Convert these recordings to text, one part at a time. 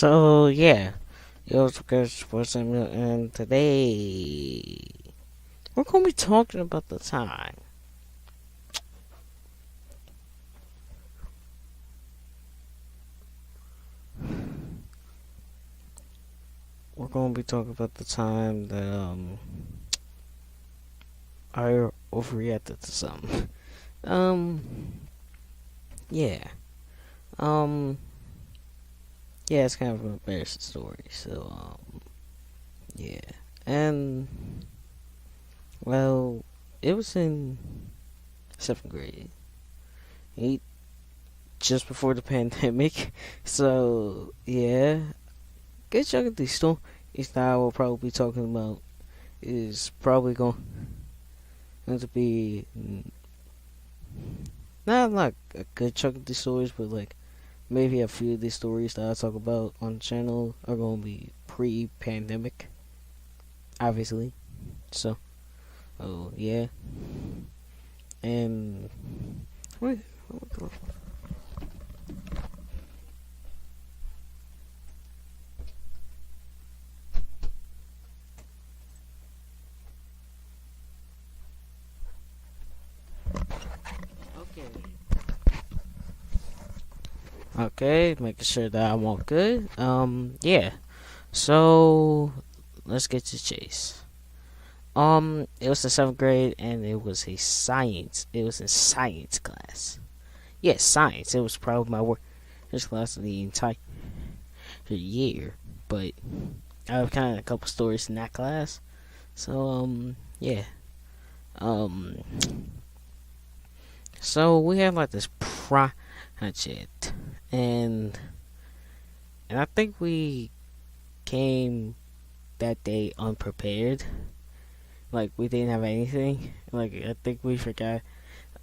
So yeah, it was good sports and today we're gonna be talking about the time. We're gonna be talking about the time that I overreacted to something. Um yeah. Um yeah, it's kind of an embarrassing story. So yeah. And well, it was in seventh grade. Eight just before the pandemic. So yeah, good chunk of these stories that I will probably be talking about is probably going to be not like a good chunk of these stories, but like maybe a few of these stories that I talk about on the channel are going to be pre-pandemic, obviously. So, oh yeah, and wait, okay, okay, making sure that I'm all good. Yeah. So let's get to chase. It was the seventh grade, and it was a science. It was a science class. Yes, science. It was probably my worst class of the entire year. But I have kind of a couple stories in that class. So yeah. Um, so we had like this project, and I think we came that day unprepared. Like we didn't have anything. Like I think we forgot.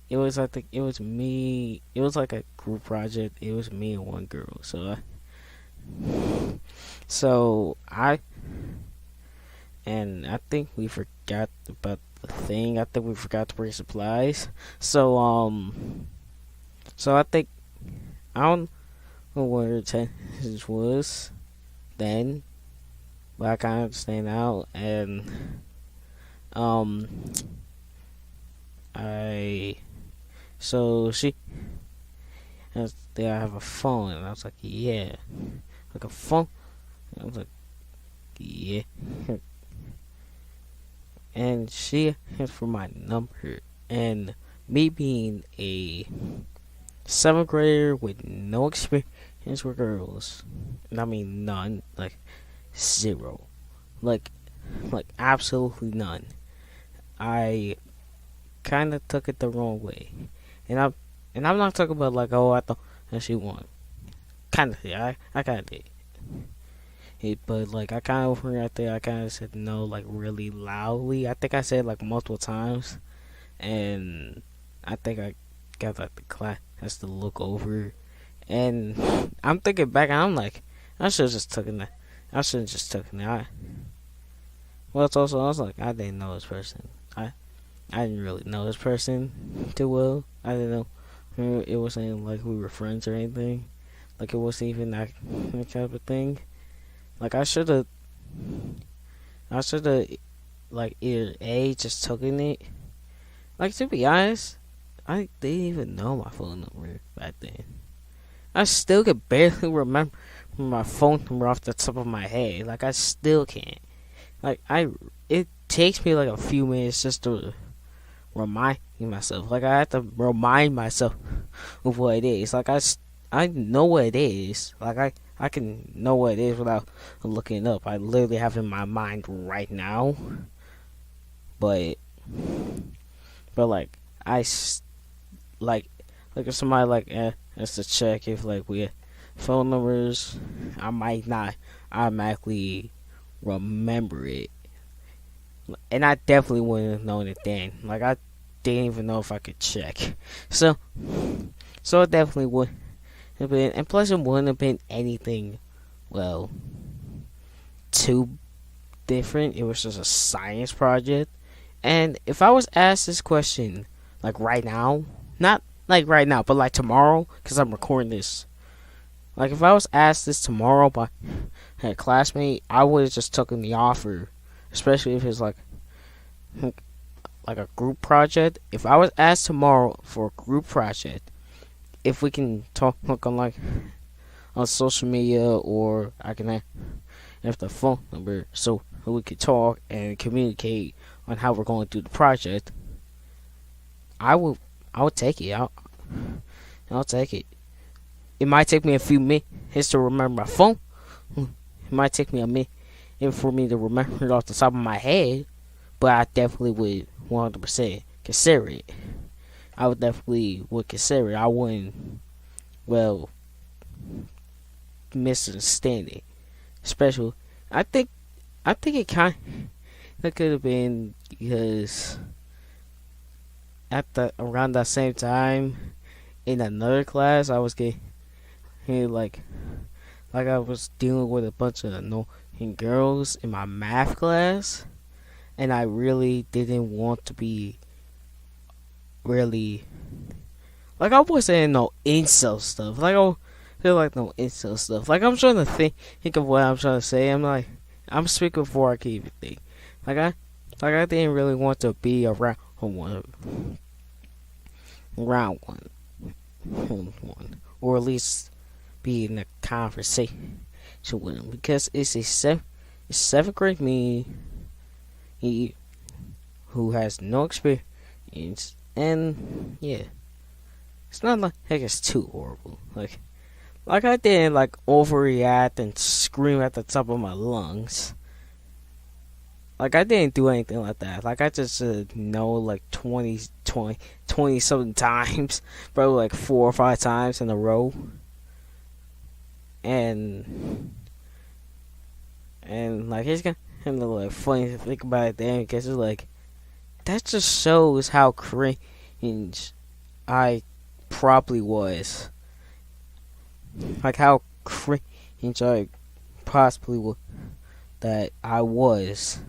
I think it was me. It was like a group project. It was me and one girl. I think we forgot about the thing. I think we forgot to bring supplies. So I think I don't know what her attendance was then, but I kind of stand out and um I so she asked, "Did I have a phone?" And I was like, "Yeah." Like a phone? And I was like, "Yeah." And she asked for my number. And me being a seventh grader with no experience with girls, and I mean none, like zero, like absolutely none. I kind of took it the wrong way, and I'm not talking about like, oh, I thought that she won. Kind of did. I kind of did. But like I kind of right there, I kind of said no like really loudly. I think I said like multiple times, and I think I got like the class has to look over, and I'm thinking back, and I'm like, I should have just taken that. I should have just taken it. Well, it's also I was like, I didn't know this person. I didn't really know this person too well. I didn't know it wasn't like we were friends or anything. Like it wasn't even that type of thing. Like I should have like either A just taken it. Like to be honest, I didn't even know my phone number back then. I still can barely remember my phone number off the top of my head. Like I still can't. Like it takes me like a few minutes just to remind myself. Like I have to remind myself of what it is. Like I know what it is. Like I can know what it is without looking it up. I literally have it in my mind right now. But like like if somebody like has to check if like we have phone numbers, I might not automatically remember it, and I definitely wouldn't have known it then. Like I didn't even know if I could check. So it definitely would have been, and plus it wouldn't have been anything, well, too different. It was just a science project. And if I was asked this question, like right now, not like right now, but like tomorrow, because I'm recording this Like if I was asked this tomorrow by a classmate, I would have just taken the offer, especially if it's like a group project. If I was asked tomorrow for a group project, if we can talk on like on social media, or I can have the phone number so we could talk and communicate on how we're going to do the project, I will I would take it. I'll take it. It might take me a few minutes to remember my phone. It might take me a minute for me to remember it off the top of my head, but I definitely would 100% consider it. I would definitely would consider it. I wouldn't, well, misunderstand it. Especially, I think I think it kind of could have been because at the around that same time in another class I was getting like I was dealing with a bunch of annoying girls in my math class, and I really didn't want to be really like I wasn't in no incel stuff. Like I feel like no incel stuff. Like I'm trying to think of what I'm trying to say. I'm speaking before I can even think. Like I didn't really want to be around one, or at least be in a conversation with him because it's seventh grade me he who has no experience, and yeah, it's not like it's too horrible. Like I didn't like overreact and scream at the top of my lungs. Like I didn't do anything like that. Like I just know like 20 something times, probably like 4 or 5 times in a row, and like it's kind of like funny to think about it then because it's like that just shows how cringe I probably was. Like how cringe I possibly was that I was.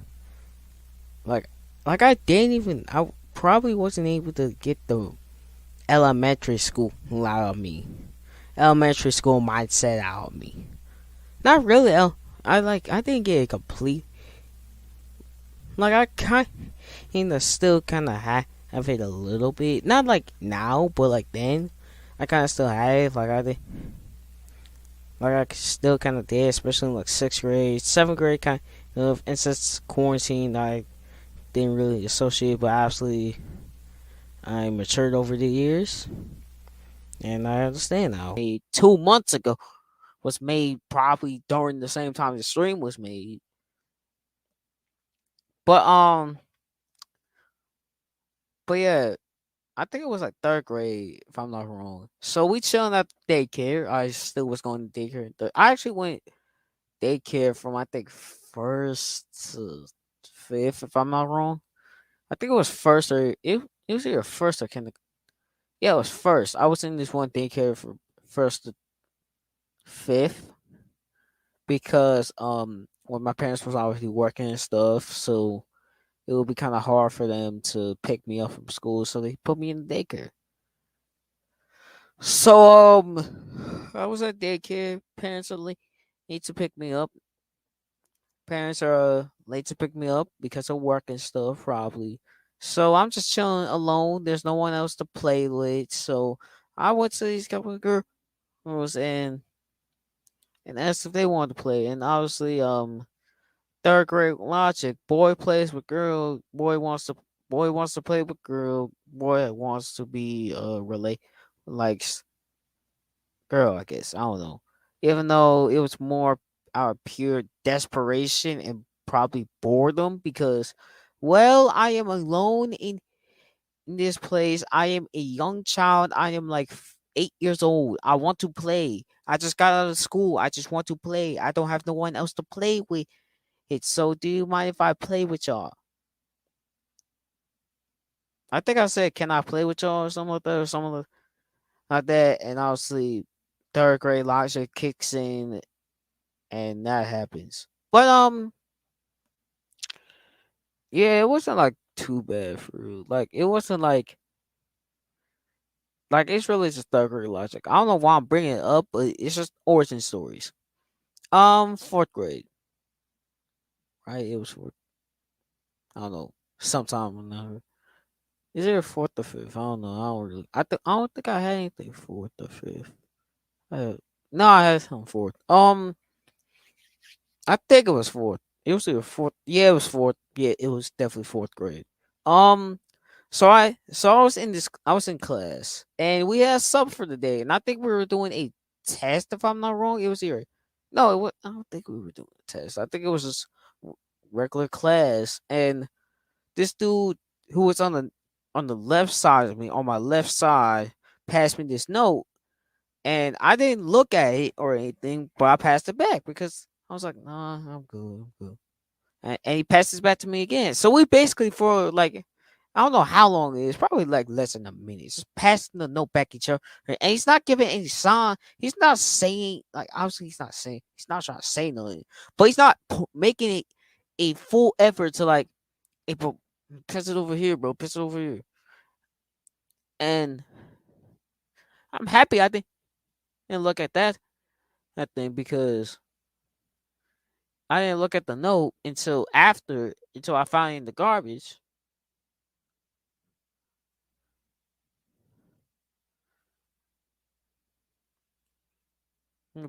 Like I didn't even I probably wasn't able to get the elementary school out of me. Elementary school mindset out of me. Not really. I didn't get it complete. Like I kind of still kind of have it a little bit. Not like now, but like then, I kind of still have it. Like I did. Like I still kind of did, especially in like sixth grade, seventh grade, kind of. And since quarantine, I didn't really associate, but obviously I matured over the years, and I understand now. 2 months ago was made probably during the same time the stream was made. But yeah, I think it was like third grade if I'm not wrong. So we chilling at daycare. I still was going to daycare. I actually went daycare from I think first to fifth if I'm not wrong. I think it was first or it was either first or kind of yeah it was first. I was in this one daycare from first to fifth because when my parents was obviously working and stuff, so it would be kind of hard for them to pick me up from school, so they put me in daycare. So I was at daycare. Parents are late to pick me up. Parents are late to pick me up because of work and stuff, probably. So I'm just chilling alone. There's no one else to play with. So I went to these couple of girls and asked if they wanted to play. And obviously, third grade logic. Boy wants to play with girl. Boy wants to be relate likes girl, I guess. I don't know. Even though it was more out of pure desperation and probably boredom because well, I am alone in this place. I am a young child. I am like 8 years old. I want to play. I just got out of school. I just want to play. I don't have no one else to play with. It's so do you mind if I play with y'all? I think I said, can I play with y'all or something like that or something like that. And obviously third grade logic kicks in and that happens. But yeah, it wasn't like too bad for real. Like it wasn't like Like it's really just third grade logic. I don't know why I'm bringing it up, but it's just origin stories. Fourth grade, right? It was fourth. I don't know. Sometime when is it fourth or fifth? I don't know. I don't really. I don't think I had anything fourth or fifth. Uh, no, I had some fourth. I think it was fourth. It was either fourth. Yeah, it was fourth. Yeah, it was definitely fourth grade. Um, so I was in this. I was in class, and we had sub for the day, and I think we were doing a test. If I'm not wrong, it was here. No, it was, I don't think we were doing a test. I think it was just regular class, and this dude who was on the left side of me, on my left side, passed me this note, and I didn't look at it or anything, but I passed it back because I was like, "Nah, I'm good, I'm good." And he passes back to me again. So we basically for like I don't know how long it is, probably like less than a minute. Just passing the note back each other, and he's not giving any sign. He's not saying like obviously he's not trying to say nothing, but he's not making it a full effort to like, hey bro, pass it over here, bro, pass it over here. And I'm happy I didn't look at that thing because I didn't look at the note until I found it in the garbage.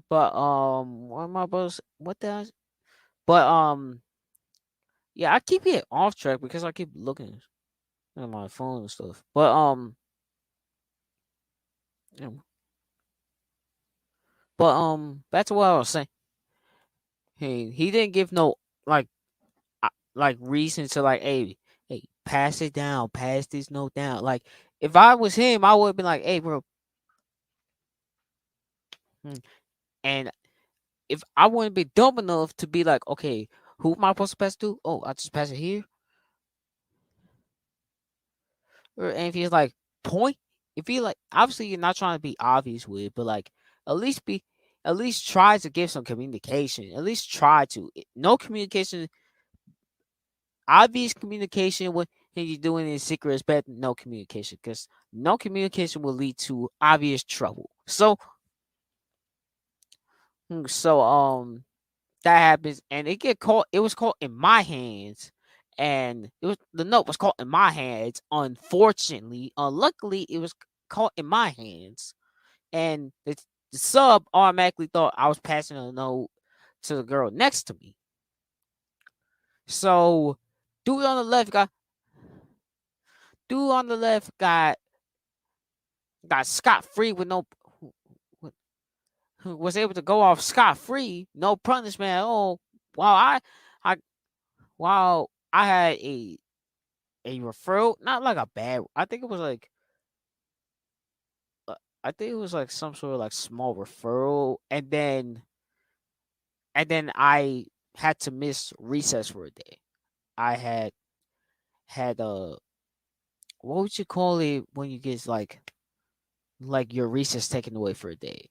But what am I supposed? What the? But yeah, I keep it off track because I keep looking at my phone and stuff. But yeah, back to what I was saying. He didn't give no like like reason to like, hey, pass it down, pass this note down. Like if I was him, I would have been like, hey, bro. hmm, And if I wouldn't be dumb enough to be like, okay, who am I supposed to pass it to? Oh, I just pass it here. And if he's like point, if he like obviously you're not trying to be obvious with it, but like at least be at least try to give some communication. At least try to. No communication, obvious communication when you're doing it in secret is better than no communication because no communication will lead to obvious trouble. So that happens and it was caught in my hands and it was the note was caught in my hands unfortunately unluckily it was caught in my hands and the sub automatically thought I was passing a note to the girl next to me. So dude on the left got dude on the left got scot free with no was able to go off scot free, no punishment at all. While I while I had a referral, not like a bad. Uh, I think it was like some sort of like small referral, and then I had to miss recess for a day. I had what would you call it when you get like your recess taken away for a day?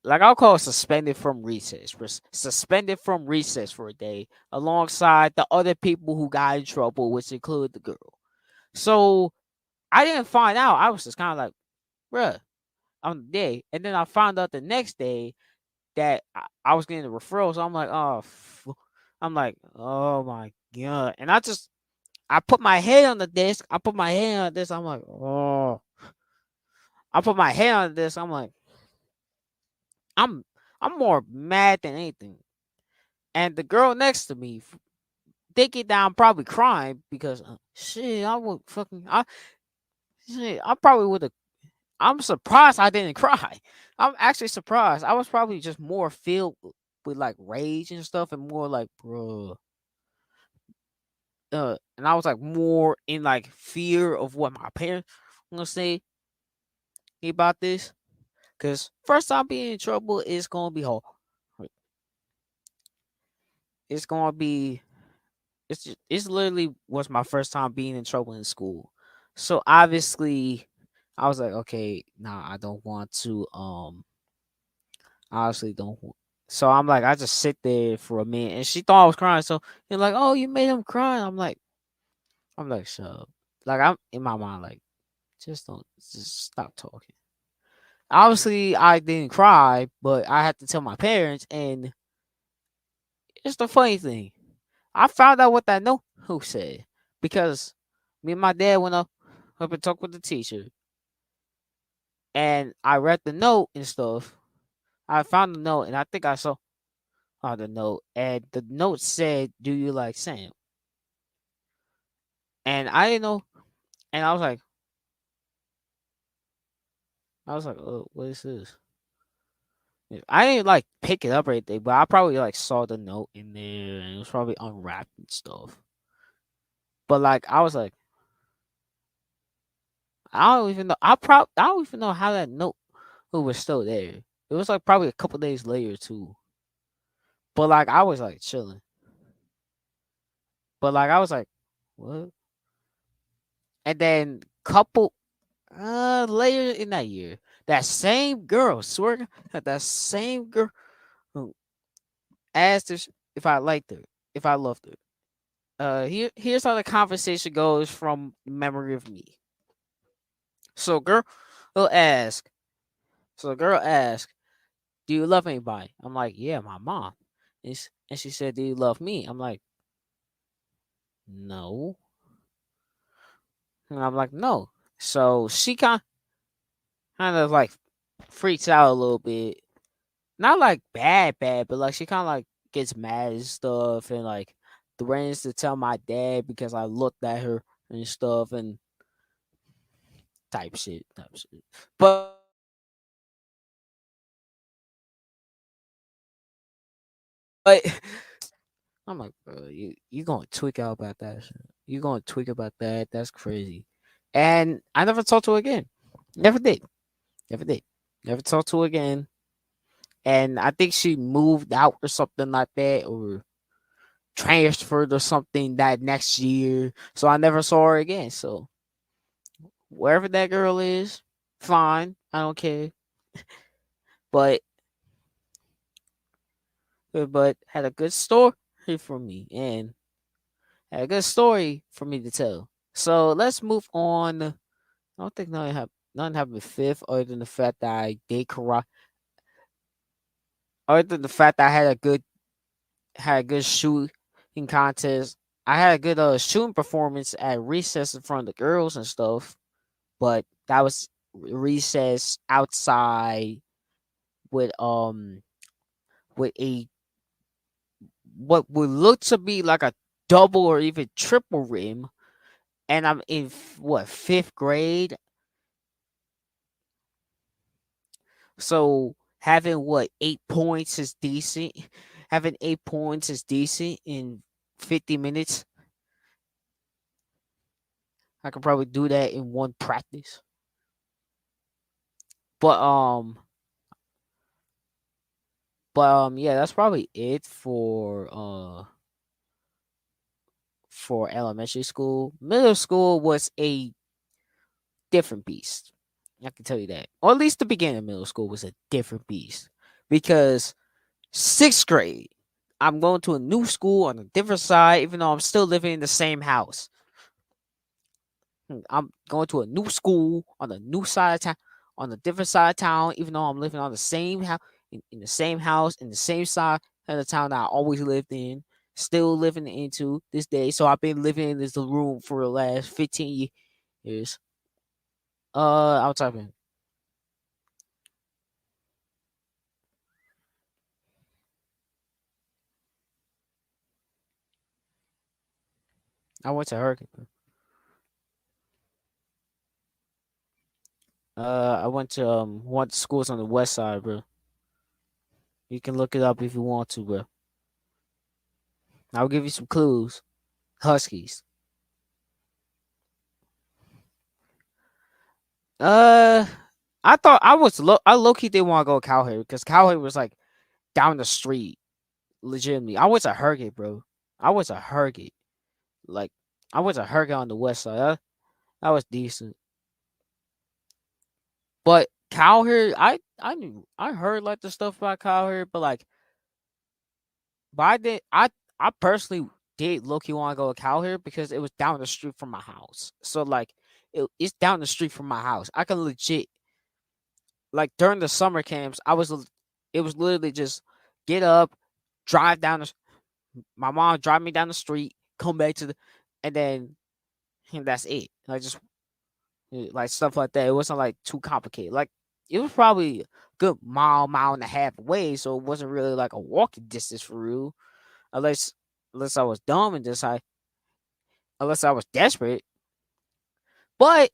Like I'll call it suspended from recess. Suspended from recess for a day, alongside the other people who got in trouble, which included the girl. So I didn't find out. I was just kind of like, bruh, on the day. And then I found out the next day that I was getting the referral. So I'm like, I'm like, oh my god. And I put my head on the desk. I put my head on this. I'm like, oh. I put my head on this. I'm like, I'm I'm more mad than anything. And the girl next to me, thinking that I'm probably crying because shit, I would fucking I probably would have. I'm surprised I didn't cry. I'm actually surprised. I was probably just more filled with like rage and stuff, and more like, bro. And I was like more in like fear of what my parents were gonna say about this. Cause first time being in trouble is gonna be hard. It's gonna be it's literally was my first time being in trouble in school. So obviously I was like, okay, nah, I don't want to I honestly don't so I'm like I just sit there for a minute and she thought I was crying. So you're like, oh, you made him cry. I'm like, shut up. Like I'm in my mind, like, just stop talking. Obviously, I didn't cry, but I had to tell my parents, and it's the funny thing. I found out what that note who said because me and my dad went up and talked with the teacher, and I read the note and stuff. I found the note, and I think I saw the note, and the note said, "Do you like Sam?" And I didn't know, and "Oh, what is this?" Yeah, I didn't like pick it up or anything, but I probably like saw the note in there, and it was probably unwrapped and stuff. But like, I was like, I don't even know. I don't even know how that note was still there. It was like probably a couple days later too. But like, I was like chilling. But like, I was like, what? And then couple later in that year, that same girl, swear to God, that same girl who asked if I liked her, if I loved her. Here's how the conversation goes from memory of me. So will ask, so the girl asked, "Do you love anybody?" I'm like, "Yeah, my mom." And she said, "Do you love me?" I'm like, "No." And I'm like, "No." So she kind of like freaks out a little bit. Not like bad, but like she kind of like gets mad and stuff, and like threatens to tell my dad because I looked at her and stuff, and type shit. But I'm like, bro, you gonna tweak out about that shit. You gonna tweak about that? That's crazy. And I never talked to her again. Never did. Never did. Never talked to her again. And I think she moved out or something like that, or transferred or something that next year. So I never saw her again. So wherever that girl is, fine. I don't care. But but had a good story for me, and had a good story for me to tell. So let's move on. I don't think none have a fifth other than the fact that I did karate. Other than the fact that I had a good shooting contest. I had a good shooting performance at recess in front of the girls and stuff. But that was recess outside with a what would look to be like a double or even triple rim, and I'm in what, fifth grade. So having what, 8 points is decent. Having 8 points is decent in 50 minutes. I could probably do that in one practice. But yeah, that's probably it for elementary school. Middle school was a different beast. I can tell you that. Or at least the beginning of middle school was a different beast. Because sixth grade, I'm going to a new school on a different side, even though I'm still living in the same house. I'm going to a new school on a new side of town, on a different side of town, even though I'm living on the same house, in the same house, in the same side of the town that I always lived in, still living into this day. So I've been living in this room for the last 15 years. I'll type in. I went to Hurricane. I went to schools on the west side, bro. You can look it up if you want to, bro. I'll give you some clues. Huskies. Uh, I thought I low key didn't want to go to Calhoun because Calhoun was like down the street, legitimately. I went to Hurricane, bro. I went to Hurricane. Like, I went to Hurricane on the west side. That was decent. But Calhoun, I heard like the stuff about Calhoun, but like, but I personally did low key want to go to Calhoun because it was down the street from my house. So like, it's down the street from my house. I can legit like during the summer camps. It was literally just get up, drive down the my mom drive me down the street, come back to the, and then and that's it. Like just like stuff like that. It wasn't like too complicated. Like it was probably a good mile and a half away, so it wasn't really like a walking distance for real. Unless unless I was dumb and just I unless I was desperate. But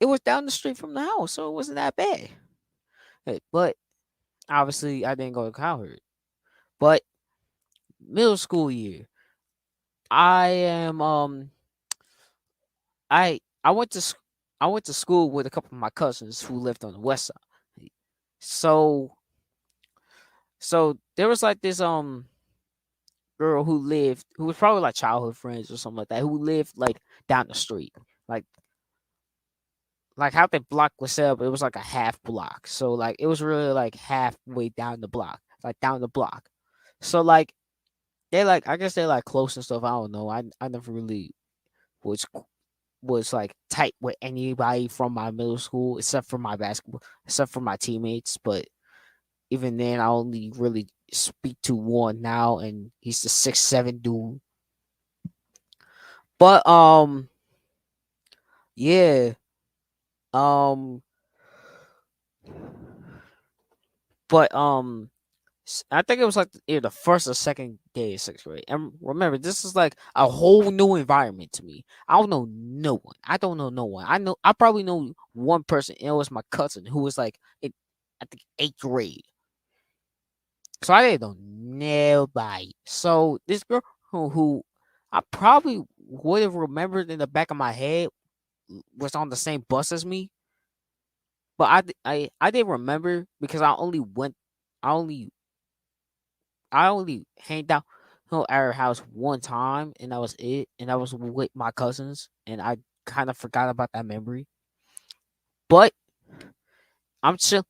it was down the street from the house, so it wasn't that bad. But obviously I didn't go to Cowherd. But middle school year, I am I went to I went to school with a couple of my cousins who lived on the west side. So there was like this girl who was probably like childhood friends or something like that who lived like down the street. Like how the block was set up, it was like a half block. So like it was really like halfway down the block. Like down the block. So like they like I guess they're like close and stuff. I don't know. I never really was was like tight with anybody from my middle school except for my teammates. But even then, I only really speak to one now, and he's the 6'7" dude. But yeah, um, but I think it was like either the first or second day of sixth grade. And remember, this is like a whole new environment to me. I don't know no one. I don't know no one. I probably know one person, and it was my cousin who was like in I think eighth grade. So I didn't know nobody. So this girl who I probably would have remembered in the back of my head was on the same bus as me, but I didn't remember because I only I only hanged out at her house one time, and that was it. And that was with my cousins, and I kind of forgot about that memory. But I'm chill.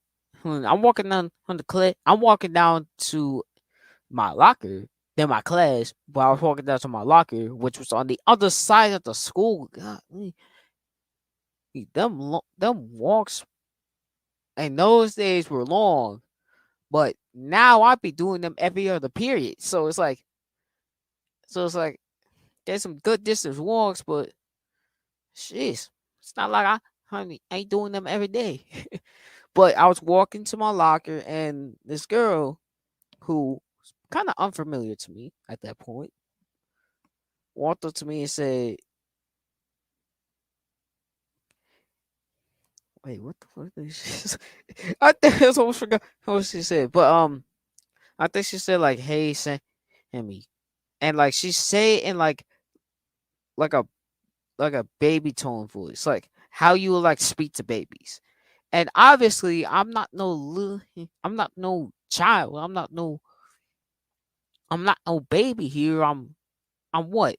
I'm walking down on the class. I'm walking down to my locker, then my class. But I was walking down to my locker, which was on the other side of the school. God, them walks in those days were long, but now I be doing them every other period. So it's like there's some good distance walks, but jeez, it's not like honey, I ain't doing them every day. But I was walking to my locker, and this girl who was kind of unfamiliar to me at that point walked up to me and said, "Wait, what the fuck did she say?" I think I almost forgot what she said, but I think she said like, "Hey, Sammy," and like she said in like a like a baby tone voice, like how you would like speak to babies. And obviously, I'm not no child. I'm not no baby here. I'm what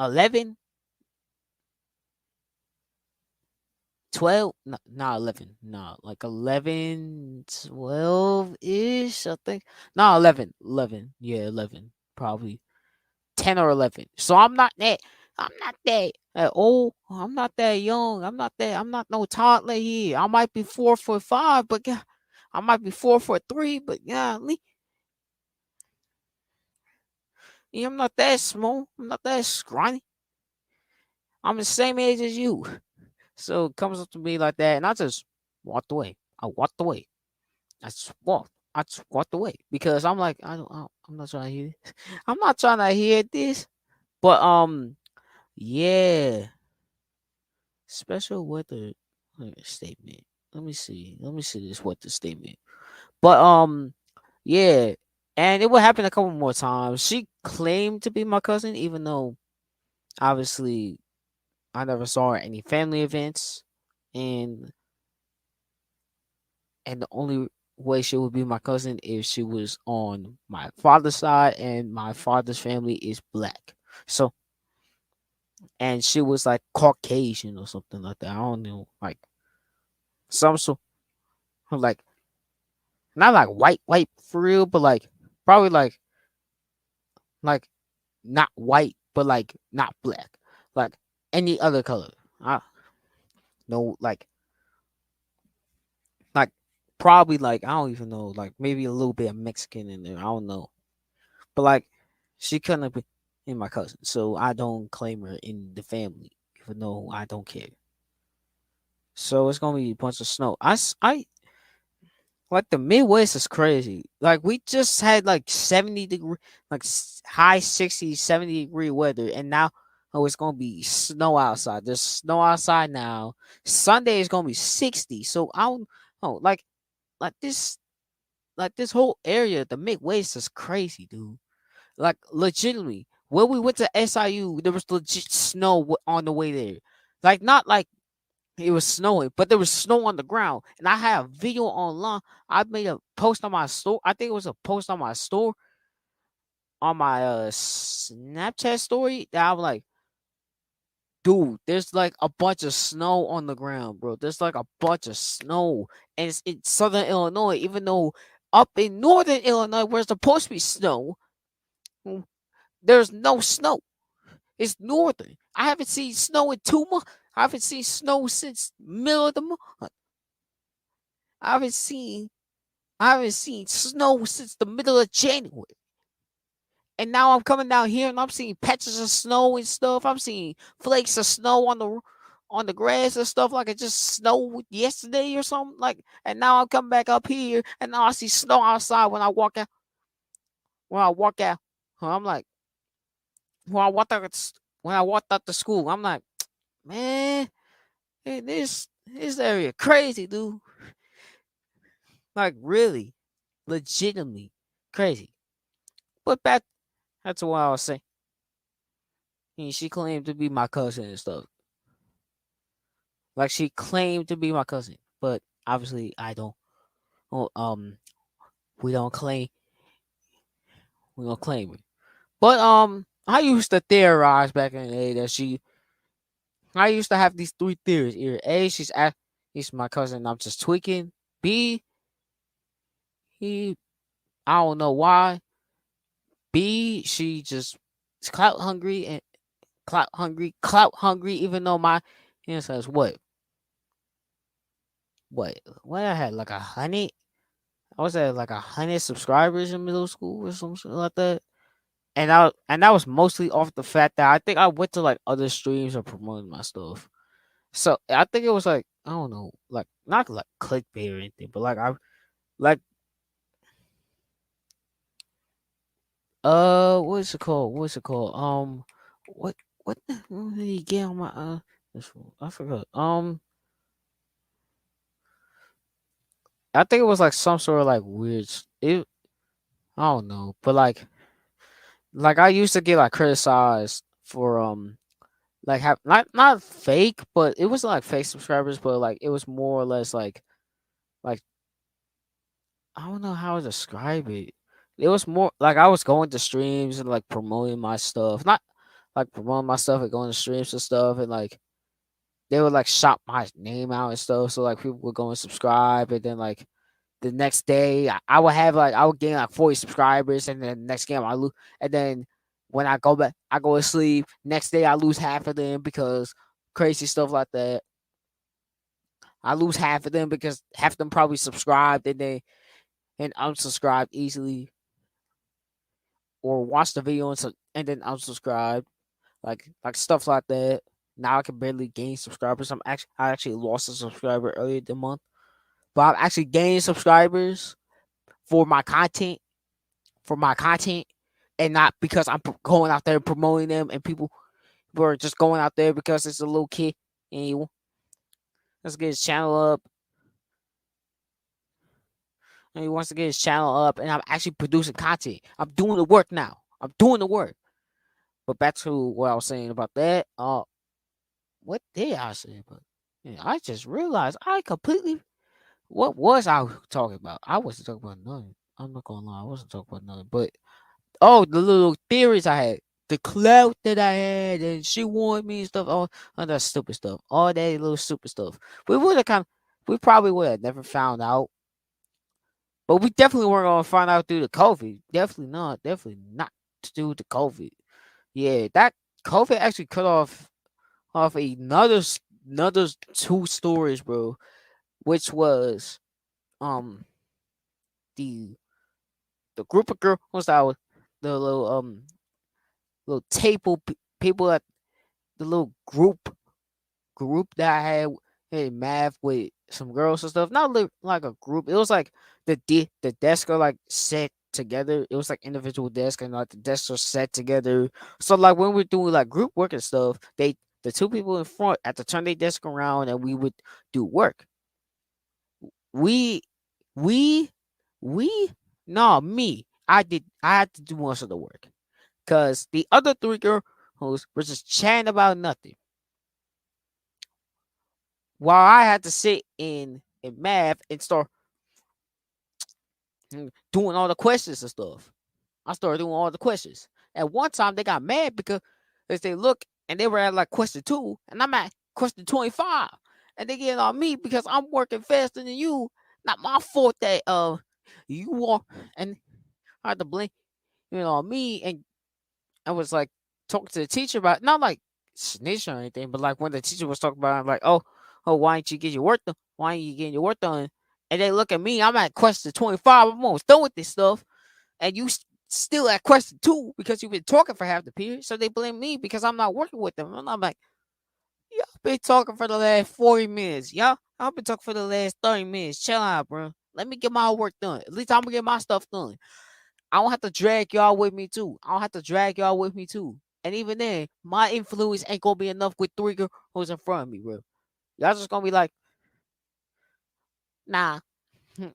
11, 12, no, not 11, no, like 11, 12 ish. I think no 11, yeah 11 probably 10 or 11. So I'm not that old. I'm not that young. I'm not no toddler here. I might be 4 foot 5, but yeah, I might be 4 foot 3, but yeah, I'm not that small. I'm not that scrawny. I'm the same age as you. So it comes up to me like that, and I just walked away. I walked away. I just walked. I just walked away because I'm like, I'm not trying to hear this. I'm not trying to hear this. But yeah. Special weather statement. Let me see. Let me see this weather statement. But yeah. And it would happen a couple more times. She claimed to be my cousin, even though obviously I never saw her at any family events. And the only way she would be my cousin if she was on my father's side, and my father's family is black. So and she was like Caucasian or something like that. I don't know, like some sort like not like white for real, but like probably like not white, but like not black, like any other color. I no, like probably like I don't even know, like maybe a little bit of Mexican in there. I don't know, but like she couldn't have been my cousin, so I don't claim her in the family, even though I don't care. So it's gonna be a bunch of snow. I like the Midwest is crazy. Like we just had like 70 degree, like high 60, 70 degree weather, and now oh it's gonna be snow outside. There's snow outside now. Sunday is gonna be 60. So I don't oh like this whole area, the Midwest is crazy, dude. Like legitimately, when we went to SIU, there was legit snow on the way there. Like not like it was snowing, but there was snow on the ground, and I had a video online. I made a post on my store. I think it was a post on my store on my Snapchat story that I was like, dude, there's like a bunch of snow on the ground, bro. There's like a bunch of snow, and it's in southern Illinois, even though up in northern Illinois, where it's supposed to be snow, mm, there's no snow. It's northern. I haven't seen snow in 2 months. I haven't seen snow since middle of the month. I haven't seen I haven't seen snow since the middle of January. And now I'm coming down here and I'm seeing patches of snow and stuff. I'm seeing flakes of snow on the grass and stuff like it just snowed yesterday or something. Like and now I'm coming back up here and now I see snow outside when I walk out. I'm like when I walked out when I walked out to school, I'm like, man, hey, this area crazy, dude. Like really, legitimately crazy. But back that's what I was saying. She claimed to be my cousin and stuff. Like she claimed to be my cousin, but obviously I don't. Oh, we don't claim. We don't claim it. But I used to theorize back in the day that she. I used to have these three theories. Either A, he's my cousin. I'm just tweaking. B, he. I don't know why. B, she just is clout hungry. Even though my answer is what I had like 100. I was at like 100 subscribers in middle school or something like that. And that was mostly off the fact that I think I went to like other streams and promoted my stuff. So I think it was like I don't know, like not like clickbait or anything, but like I like what's it called? What's it called? What what did he get on my this one? I forgot. I think it was like some sort of like weird it I don't know, but like I used to get like criticized for like have not fake, but it was like fake subscribers, but like it was more or less like I don't know how to describe it. It was more like I was going to streams and like promoting my stuff, not like promoting my stuff and going to streams and stuff, and like they would like shout my name out and stuff, so like people would go and subscribe, and then like the next day I would have like I would gain like 40 subscribers, and then next game I lose, and then when I go back, I go to sleep. Next day I lose half of them because crazy stuff like that. I lose half of them because half of them probably subscribed and unsubscribed easily, or watched the video and then unsubscribed, like stuff like that. Now I can barely gain subscribers. I actually lost a subscriber earlier the month, but I'm actually gaining subscribers for my content, for my content, and not because I'm going out there promoting them and people who are just going out there because it's a little kid and he wants to get his channel up and he wants to get his channel up and I'm actually producing content. I'm doing the work now. I'm doing the work. But back to what I was saying about that. What did I say about? Yeah, I just realized I completely. What was I talking about? I wasn't talking about nothing. I'm not gonna lie, I wasn't talking about nothing. But oh, the little theories I had, the clout that I had, and she wanted me and stuff. All that stupid stuff. All that little stupid stuff. We would have we probably would have never found out. But we definitely weren't gonna find out through the COVID. Definitely not. Definitely not due to COVID. Yeah, that COVID actually cut off another another two stories, bro, which was um the the group of girls that was the little table people at the little group that I had in math with some girls and stuff. Not like a group. It was like the desk are like set together. It was like individual desk and like the desks are set together. So like when we're doing like group work and stuff, the two people in front had to turn their desk around and we would do work. We we we no me. I had to do most of the work. Cause the other three girls were just chatting about nothing. While I had to sit in math and start doing all the questions and stuff. I started doing all the questions. At one time, they got mad because as they look and they were at like question 2, and I'm at question 25, and they get on me because I'm working faster than you. Not my fault that you are, and I had to blame on me, and I was like talking to the teacher about not like snitch or anything, but like when the teacher was talking about, I'm like, oh, why didn't you get your work done? Why ain't you getting your work done? And they look at me. I'm at question 25. I'm almost done with this stuff, and you still at question 2 because you've been talking for half the period. So they blame me because I'm not working with them. And I'm like, y'all been talking for the last 40 minutes. I've been talking for the last 30 minutes. Chill out, bro. Let me get my work done. At least I'm gonna get my stuff done. I don't have to drag y'all with me too. I don't have to drag y'all with me too. And even then, my influence ain't gonna be enough with three girls in front of me, bro. Y'all just gonna be like, nah,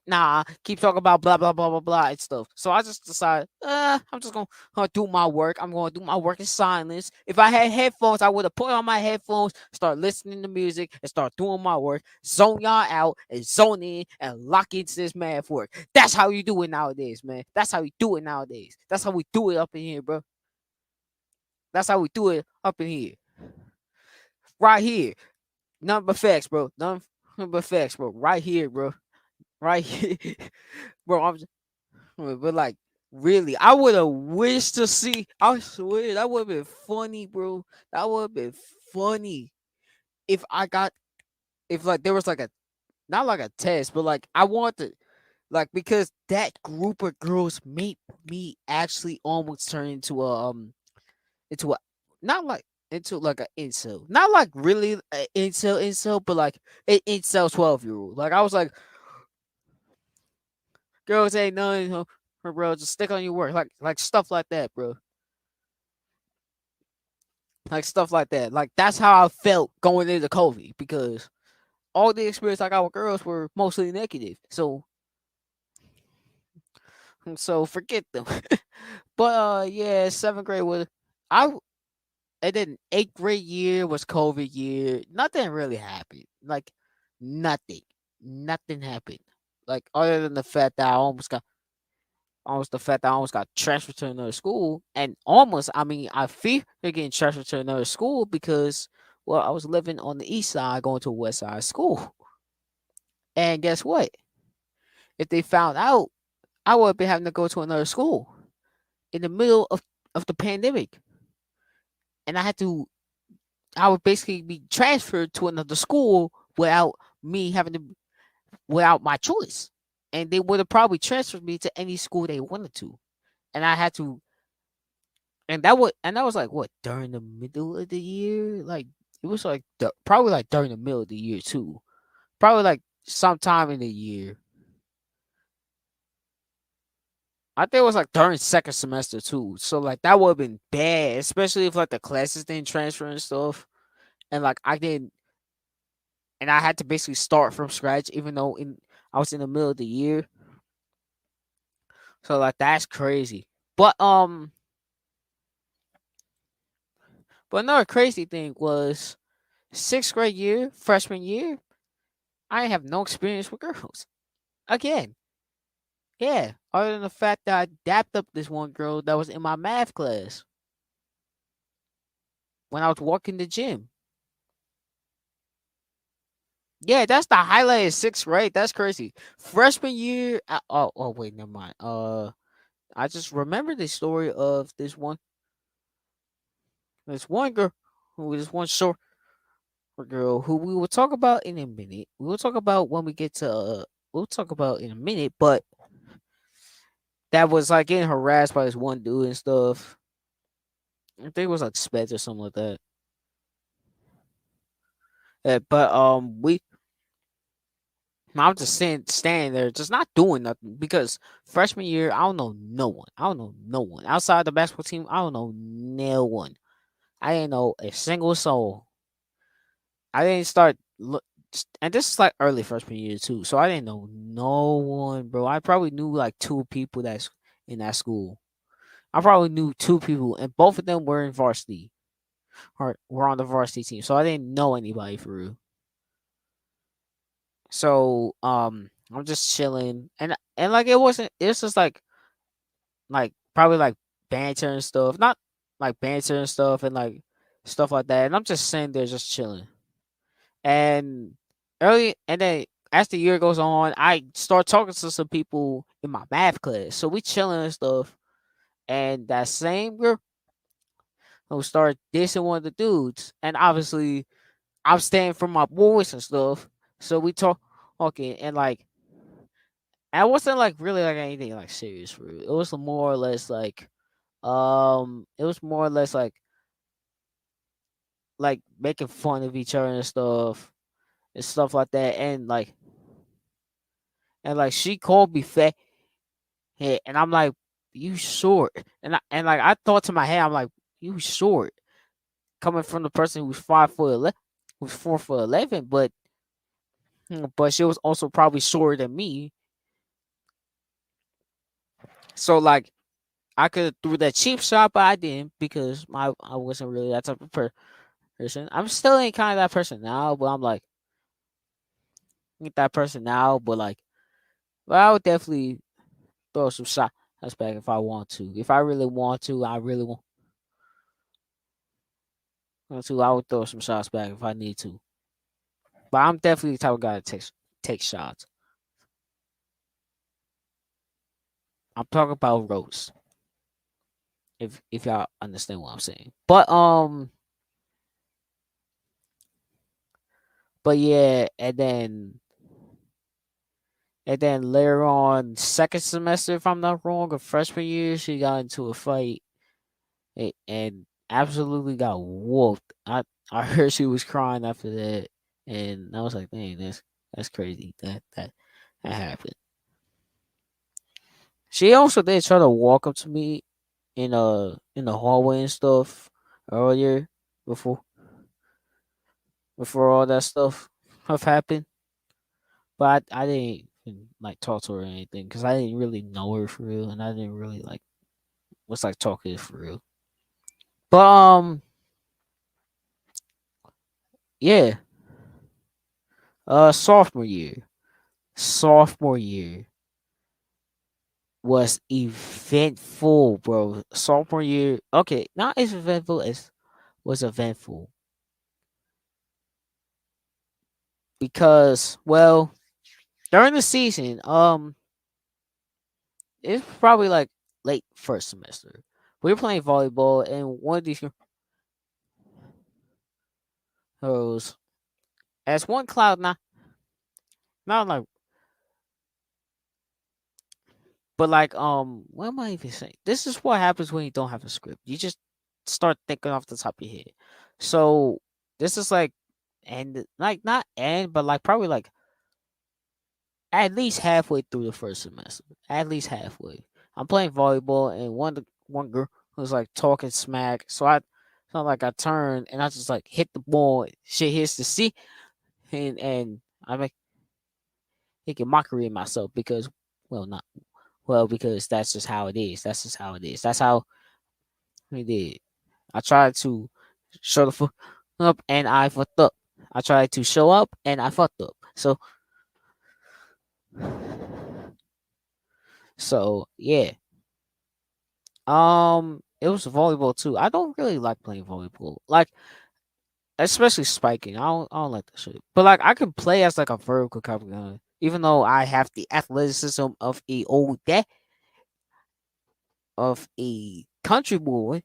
nah, keep talking about blah blah blah blah blah and stuff. So I just decided, I'm just gonna do my work. I'm gonna do my work in silence. If I had headphones, I would have put on my headphones, start listening to music, and start doing my work. Zone y'all out and zone in and lock into this math work. That's how you do it nowadays, man. That's how we do it nowadays. That's how we do it up in here, bro. That's how we do it up in here, right here. None but facts, bro. None but facts, bro. Right here, bro. Right here, bro. But like really, I would have wished to see. I swear that would have been funny, bro. That would have been funny if I got if like there was like a not like a test, but like I want to like because that group of girls made me actually almost turn into a not like into like an incel, not like really a incel, but like an incel 12-year-old. Like I was like, girls ain't none, bro. Just stick on your work, like stuff like that, bro. Like stuff like that. Like that's how I felt going into COVID because all the experience I got with girls were mostly negative. So forget them. But yeah, seventh grade was I and then eighth grade year was COVID year. Nothing really happened. Like nothing. Nothing happened. Like other than the fact that I almost got transferred to another school, and almost I mean I fear getting transferred to another school because well I was living on the east side going to a west side school, and guess what? If they found out, I would be having to go to another school in the middle of the pandemic, and I would basically be transferred to another school without me having to without my choice, and they would have probably transferred me to any school they wanted to, and I had to and that was like what during the middle of the year, like it was like probably like during the middle of the year too, probably like sometime in the year. I think it was like during second semester too, so like that would have been bad, especially if like the classes didn't transfer and stuff, and like I didn't, and I had to basically start from scratch, even though in I was in the middle of the year. So like that's crazy. But but another crazy thing was sixth grade year, freshman year, I have no experience with girls. Again, yeah. Other than the fact that I dapped up this one girl that was in my math class when I was walking the gym. Yeah, that's the highlight of sixth grade. That's crazy. Freshman year, oh wait, never mind. I just remember the story of this one girl who this one short girl who we will talk about in a minute. We will talk about when we get to. We'll talk about in a minute, but that was like getting harassed by this one dude and stuff. I think it was like Spence or something like that. But we I'm just standing there, just not doing nothing because freshman year, I don't know no one. I don't know no one outside the basketball team. I don't know no one. I didn't know a single soul. I didn't start look, and this is like early freshman year too. So I didn't know no one, bro. I probably knew like two people that's in that school. I probably knew two people, and both of them were in varsity or were on the varsity team. So I didn't know anybody for real. So I'm just chilling, and like it wasn't. It's just like probably like banter and stuff, not like banter and stuff and like stuff like that. And I'm just sitting there just chilling. And and then as the year goes on, I start talking to some people in my math class. So we chilling and stuff. And that same girl who started dissing one of the dudes. And obviously I'm staying for my boys and stuff. So we talking and like I wasn't like really like anything like serious for it. It was more or less like it was more or less like making fun of each other and stuff like that. And like she called me fat head, and I'm like, you short. And like I thought to my head, I'm like, you short. Coming from the person who's 5 foot 11, who's 4 foot 11, but she was also probably shorter than me. So like I could have threw that cheap shot, but I didn't because I wasn't really that type of person. I'm still ain't kind of that person now, but I'm like ain't that person now, but I would definitely throw some shots back if I want to. If I really want to, I really want to. I would throw some shots back if I need to. But I'm definitely the type of guy that take shots. I'm talking about roast. If y'all understand what I'm saying. But yeah, and then later on, second semester, if I'm not wrong, or freshman year, she got into a fight and absolutely got whooped. I heard she was crying after that, and I was like, "Dang, that's crazy that happened." She also did try to walk up to me in the hallway and stuff earlier before before all that stuff have happened, but I didn't even, like talk to her or anything because I didn't really know her for real, and I didn't really like was like talking for real. But yeah, sophomore year. Sophomore year was eventful, bro. Sophomore year, okay, not as eventful as was eventful because, well, during the season, it's probably like late first semester. We were playing volleyball, and one of these girls, as one cloud, not like, but like, what am I even saying? This is what happens when you don't have a script. You just start thinking off the top of your head. So this is like, and like not end, but like probably like at least halfway through the first semester. At least halfway. I'm playing volleyball, and one girl was like talking smack. So like I turned and I just like hit the ball. Shit hits the seat, and I make making mockery of myself because, well, not well because that's just how it is. That's just how it is. That's how we did. I tried to show the fuck up and I fucked up. I tried to show up and I fucked up. So yeah. It was volleyball too. I don't really like playing volleyball. Like especially spiking. I don't like that shit. But like I can play as like a vertical cover gun. Even though I have the athleticism of a country boy,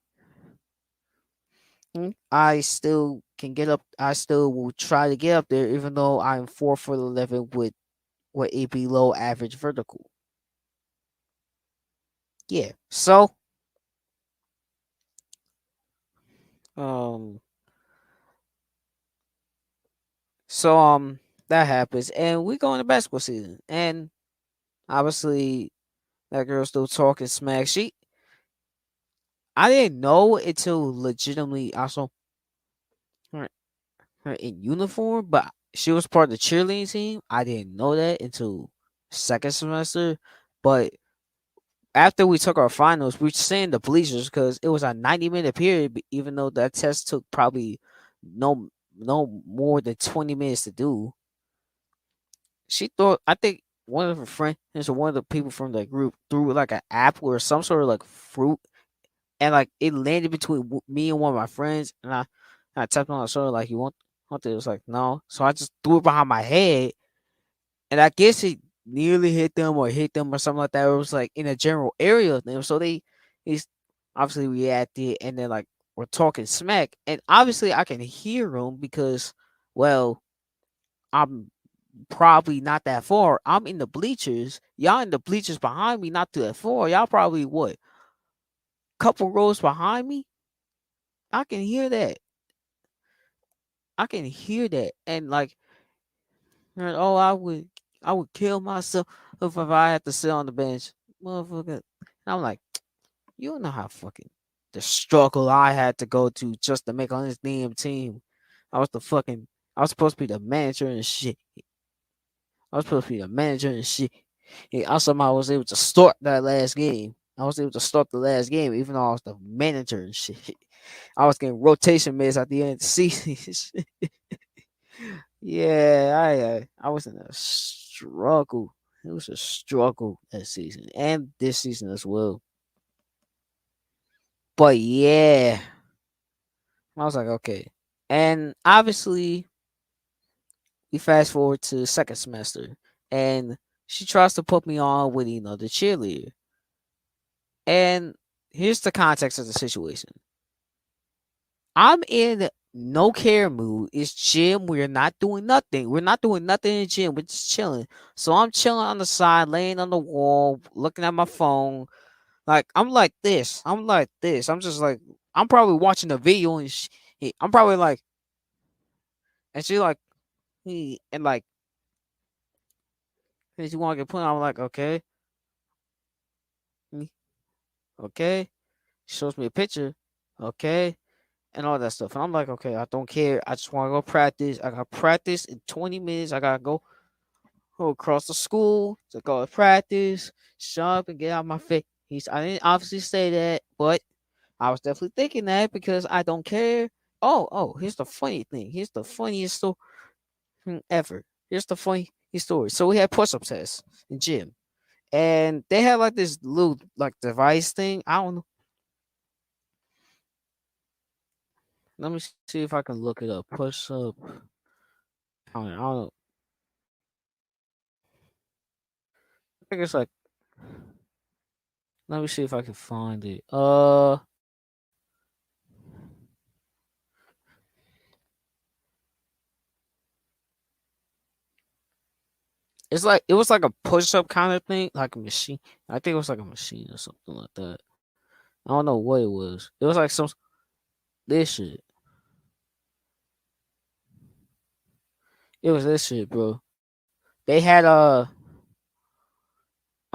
I still can get up. I still will try to get up there, even though I'm 4 foot 11 with a below average vertical. Yeah. Um, so that happens, and we go into basketball season, and obviously that girl's still talking smack. I didn't know until legitimately I saw her, her in uniform, but she was part of the cheerleading team. I didn't know that until second semester, but after we took our finals, we stayed in the bleachers because it was a 90-minute period. Even though that test took probably no no more than 20 minutes to do, she thought I think one of her friends or one of the people from the group threw like an apple or some sort of like fruit, and like it landed between me and one of my friends, and I tapped on her shoulder like, "You want it?" It was like, "No," so I just threw it behind my head, and I guess it nearly hit them or something like that. It was like in a general area of them, so he's obviously reacted, and then like we're talking smack, and obviously I can hear them because, well, I'm probably not that far. I'm in the bleachers. Y'all in the bleachers behind me, not too that far. Y'all probably what, couple rows behind me. I can hear that. I can hear that, and like, oh, I would kill myself if I had to sit on the bench, motherfucker. And I'm like, you don't know how fucking the struggle I had to go to just to make on this damn team. I was the fucking, I was supposed to be the manager and shit. I was supposed to be the manager and shit. And I somehow was able to start that last game. I was able to start the last game, even though I was the manager and shit. I was getting rotation minutes at the end of the season. Yeah, I was in a struggle. It was a struggle that season and this season as well. But yeah, I was like, okay. And obviously, we fast forward to the second semester, and she tries to put me on with the cheerleader. And here's the context of the situation. I'm in no care mood. It's gym. We're not doing nothing. We're not doing nothing in the gym. We're just chilling. So I'm chilling on the side, laying on the wall, looking at my phone. Like I'm like this. I'm like this. I'm just like I'm probably watching a video and I'm probably like, and she like, and like, and she want to get put on. I'm like, okay, mm, okay. She shows me a picture, okay, and all that stuff. And I'm like, okay, I don't care. I just want to go practice. I got practice in 20 minutes. I gotta go across the school to go to practice, shut up and get out my face. I didn't obviously say that, but I was definitely thinking that because I don't care. Oh, here's the funny thing. Here's the funniest story ever. Here's the funny story. So we had push-up tests in gym, and they had like this little like device thing. I don't know. Let me see if I can look it up. Push-up. I don't know. I think it's like. Let me see if I can find it. It's like it was like a push-up kind of thing, like a machine. I think it was like a machine or something like that. I don't know what it was. It was like some this shit. It was this shit, bro. They had I'm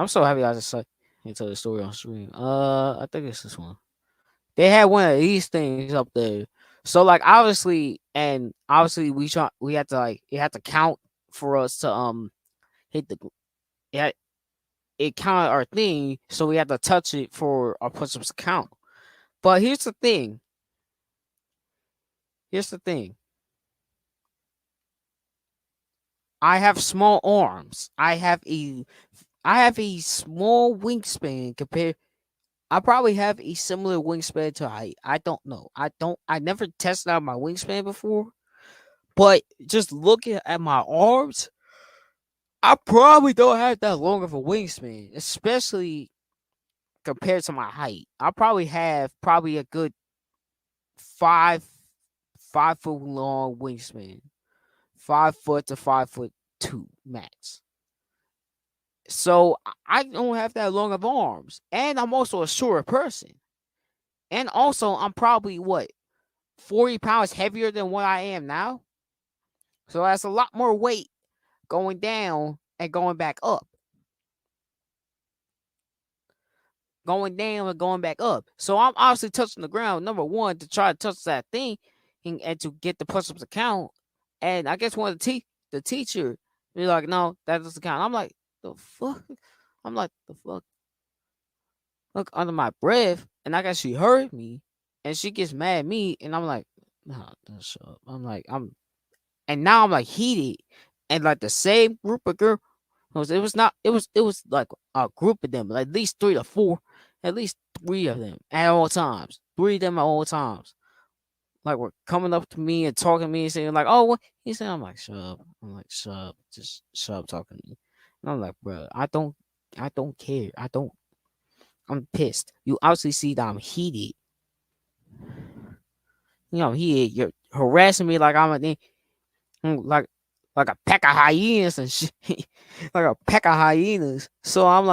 so happy I just saw and tell the story on stream. I think it's this one. They had one of these things up there. So like obviously we had to like it had to count for us to hit the it had, it counted our thing, so we had to touch it for our push-ups to count. But here's the thing. Here's the thing. I have small arms. I have a small wingspan compared. I probably have a similar wingspan to height. I don't know. I never tested out my wingspan before, but just looking at my arms, I probably don't have that long of a wingspan, especially compared to my height. I probably have probably a good 5 5 foot long wingspan, 5 foot to 5'2" max. So I don't have that long of arms, and I'm also a shorter person, and also I'm probably what 40 pounds heavier than what I am now. So that's a lot more weight going down and going back up, going down and going back up. So I'm obviously touching the ground. Number one, to try to touch that thing and to get the push-ups to count. And I guess one of the teacher be like, no, that doesn't count. I'm like, the fuck? I'm like, the fuck? Look under my breath, and I guess she heard me, and she gets mad at me, and I'm like, nah, shut up. And now I'm like heated, and like the same group of girls. It was not. It was like a group of them, like at least 3 to 4, at least 3 of them at all times. 3 of them at all times. Like were coming up to me and talking to me and saying like, "Oh, what?" He said, "I'm like, shut up." I'm like, shut up, just shut up talking to me. And I'm like, bro, I don't care. I'm pissed. You obviously see that I'm heated. You're harassing me like I'm a like a pack of hyenas and shit, like a pack of hyenas. I'm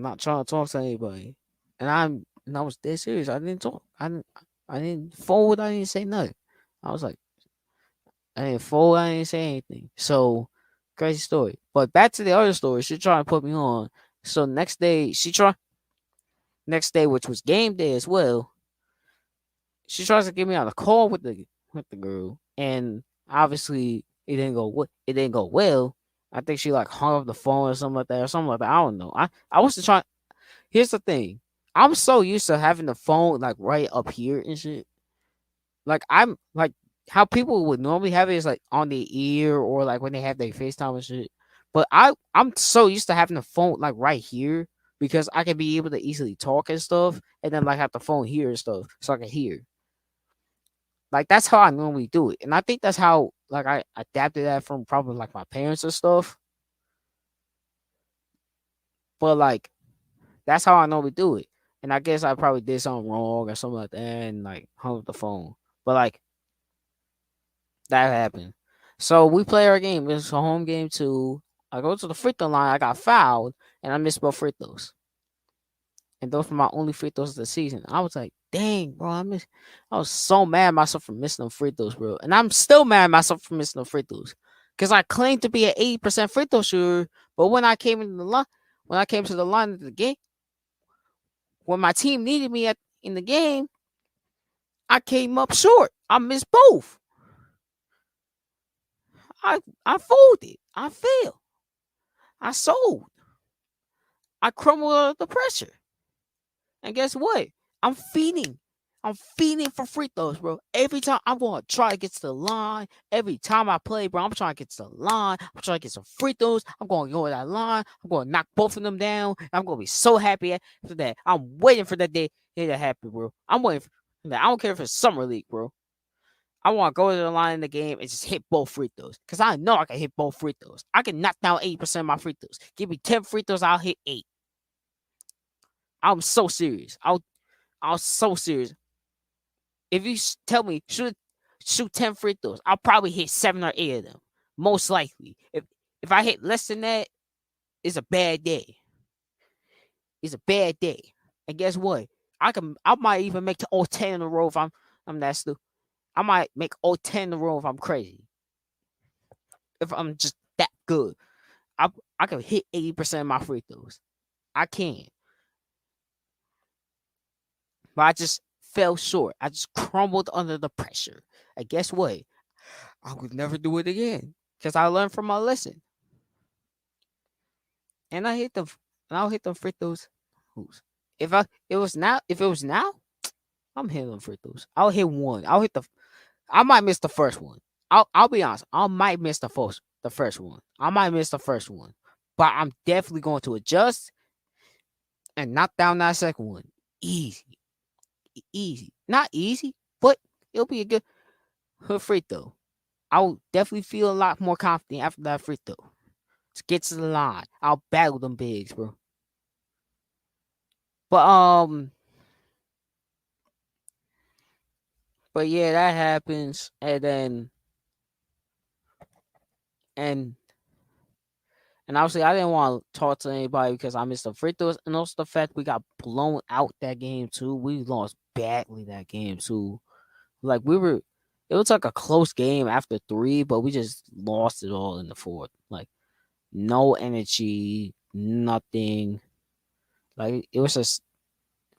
not trying to talk to anybody, and I was dead serious. I didn't talk. I didn't forward. I didn't say nothing. I was like, I didn't forward. I didn't say anything. So crazy story. But back to the other story. She tried to put me on. So next day, which was game day as well, she tries to get me on a call with the girl, and obviously it didn't go well. I think she like hung up the phone or something like that, or something like that. I don't know. I wasn't trying. Here's the thing. I'm so used to having the phone like right up here and shit. Like I'm like how people would normally have it is like on their ear or like when they have their FaceTime and shit. But I'm so used to having the phone like right here because I can be able to easily talk and stuff, and then like have the phone here and stuff so I can hear. Like that's how I normally do it, and I think that's how like I adapted that from probably like my parents and stuff. But like that's how I normally do it, and I guess I probably did something wrong or something like that, and like hung up the phone. But like that happened. So we play our game. It's a home game too. I go to the free throw line. I got fouled, and I missed both free throws. And those were my only free throws of the season. I was like, dang, bro, I was so mad at myself for missing them free throws, bro. And I'm still mad at myself for missing them free throws. Because I claimed to be an 80% free throw shooter, but when I came to the line of the game, when my team needed me in the game, I came up short. I missed both. I folded. I failed. I sold. I crumbled under the pressure. And guess what? I'm feeding. I'm feeding for free throws, bro. Every time I'm going to try to get to the line. Every time I play, bro, I'm trying to get to the line. I'm trying to get some free throws. I'm going to go to that line. I'm going to knock both of them down. I'm going to be so happy after that. I'm waiting for that day to happen, bro. I'm waiting for that. I don't care if it's summer league, bro. I want to go to the line in the game and just hit both free throws. Because I know I can hit both free throws. I can knock down 80% of my free throws. Give me 10 free throws, I'll hit 8. I'm so serious. I was so serious. If you tell me shoot 10 free throws, I'll probably hit 7 or 8 of them. Most likely. If I hit less than that, it's a bad day. It's a bad day. And guess what? I might even make all 10 in a row if I'm that stupid. I might make all 10 in a row if I'm crazy. If I'm just that good. I can hit 80% of my free throws. I can. But I just fell short. I just crumbled under the pressure. And guess what? I would never do it again. Because I learned from my lesson. And I hit them and I'll hit them free throws. If it was now, I'm hitting them free throws. I'll hit one. I might miss the first one. I'll be honest. I might miss the first one. I might miss the first one. But I'm definitely going to adjust and knock down that second one. Easy. Easy. Not easy, but it'll be a good free throw. I'll definitely feel a lot more confident after that free throw. To get to the line. I'll battle them bigs, bro. But But yeah, that happens, and and obviously I didn't want to talk to anybody because I missed the free throws, and also the fact we got blown out that game too. We lost badly that game too. Like it was like a close game after three, but we just lost it all in the fourth. Like no energy, nothing. Like it was just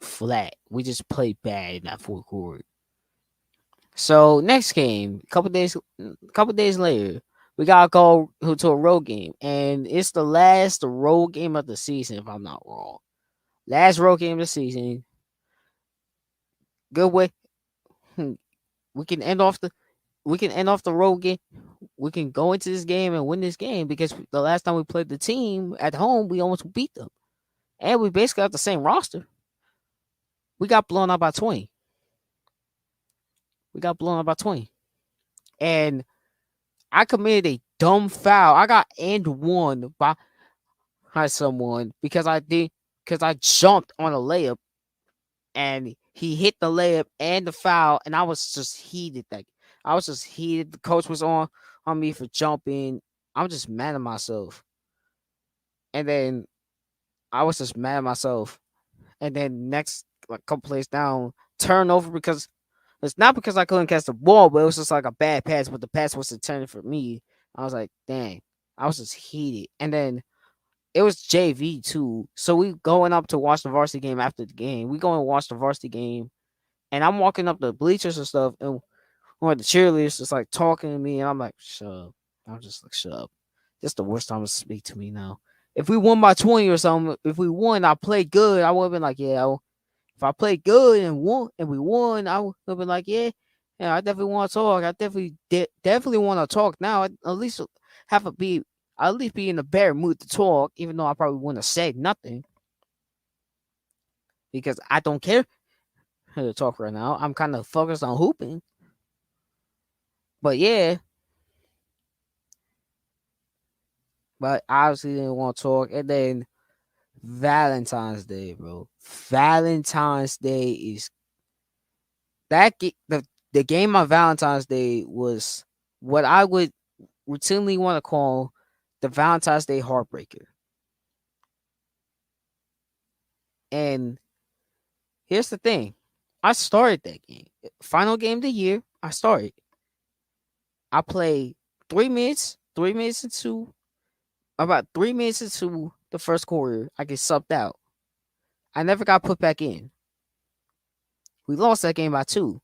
flat. We just played bad in that fourth quarter. So next game, couple days later, we gotta go to a road game, and it's the last road game of the season, if I'm not wrong. Last road game of the season. Good way. We can end off the road game. We can go into this game and win this game because the last time we played the team at home, we almost beat them, and we basically have the same roster. We got blown out by 20. We got blown out by 20, and I committed a dumb foul. I got and one by someone because I jumped on a layup and he hit the layup and the foul, and I was just heated. I was just heated. The coach was on me for jumping. I'm just mad at myself, and then I was just mad at myself. And then next, like couple plays down, turnover because it's not because I couldn't catch the ball, but it was just like a bad pass. But the pass was intended for me. I was like, dang, I was just heated. And then it was JV too. So we going up to watch the varsity game after the game. We go and watch the varsity game, and I'm walking up the bleachers and stuff, and one of the cheerleaders just like talking to me, and I'm like, shut up. I'm just like, shut up. This the worst time to speak to me now. If we won by 20 or something, if we won, I played good. I would have been like, yeah. If I played good and we won, I would have been like, yeah, yeah. I definitely want to talk. I definitely want to talk now. At least have a be at least be in a better mood to talk, even though I probably wouldn't have said nothing because I don't care to talk right now. I'm kind of focused on hooping. But yeah, but I obviously didn't want to talk. And then Valentine's Day, bro. Valentine's Day is the game on Valentine's Day was what I would routinely want to call the Valentine's Day heartbreaker. And here's the thing. I started that game. Final game of the year, I started. I played 3 minutes into about 3 minutes into the first quarter, I get subbed out. I never got put back in. We lost that game by two.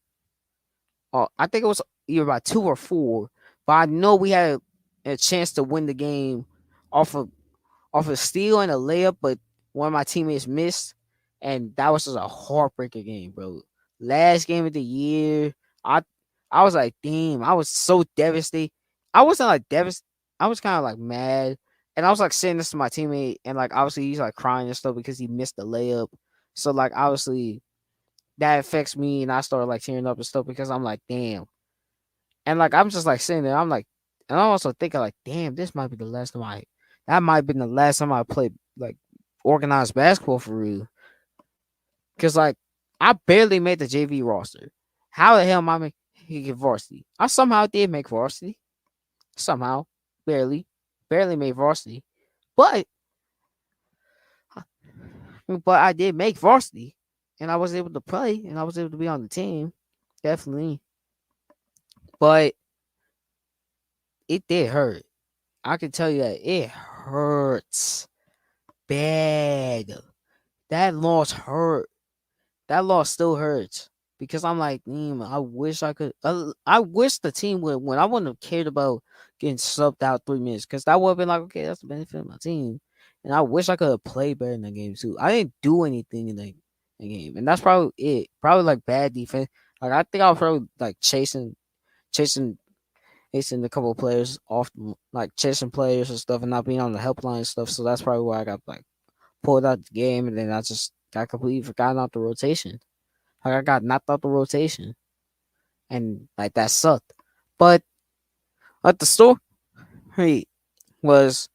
I think it was either by two or four, but I know we had a chance to win the game off of a steal and a layup, but one of my teammates missed, and that was just a heartbreaker game, bro. Last game of the year, I I was like, damn, I was so devastated. I wasn't like devastated. I was kind of like mad, and I was like sitting next to my teammate, and like obviously he's like crying and stuff because he missed the layup. So like obviously that affects me, and I started like tearing up and stuff because I'm like, damn, and like I'm just like sitting there, I'm like, and I'm also thinking like, damn, this might be the last time that might have been the last time I played like organized basketball for real. Cause like I barely made the JV roster. How the hell am I making varsity? I somehow did make varsity. Somehow, barely, barely made varsity, but I did make varsity, and I was able to play, and I was able to be on the team, definitely. But it did hurt. I can tell you that it hurts bad. That loss hurt. That loss still hurts because I'm like, I wish I could. I wish the team would win. I wouldn't have cared about getting subbed out 3 minutes because that would have been like, okay, that's the benefit of my team. And I wish I could have played better in the game too. I didn't do anything in the game, and that's probably it. Probably like bad defense. Like I think I was probably like chasing, chasing a couple of players off, like chasing players and stuff, and not being on the helpline and stuff. So that's probably why I got like pulled out the game, and then I just got completely forgotten out the rotation. Like I got knocked out the rotation, and like that sucked. But at the story was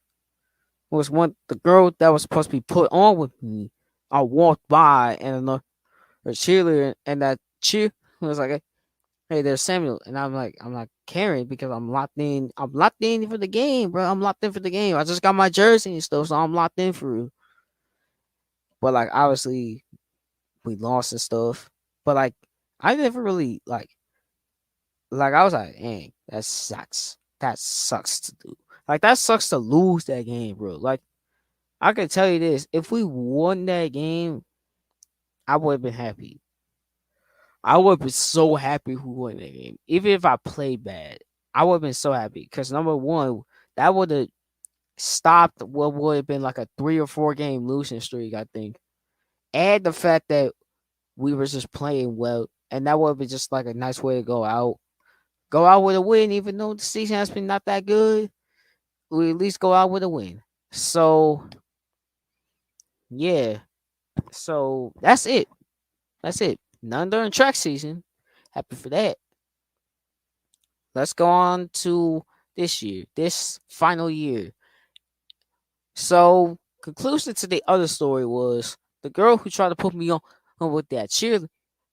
one the girl that was supposed to be put on with me. I walked by and another cheerleader, and that cheer was like, hey, there's Samuel, and I'm like caring because I'm locked in. I'm locked in for the game, bro. I'm locked in for the game. I just got my jersey and stuff, so I'm locked in for it. But like, obviously, we lost and stuff. But like, I never really like I was like, dang, that sucks. That sucks to do. Like that sucks to lose that game, bro. Like I can tell you this: if we won that game, I would have been happy. I would have been so happy who won that game. Even if I played bad, I would have been so happy because number one, that would have stopped what would have been like a 3 or 4 game losing streak. I think, and the fact that we were just playing well, and that would have been just like a nice way to go out. Go out with a win, even though the season has been not that good. We at least go out with a win. So yeah, so that's it. That's it. None during track season. Happy for that. Let's go on to this year, this final year. So, conclusion to the other story was the girl who tried to put me on with that cheerleader,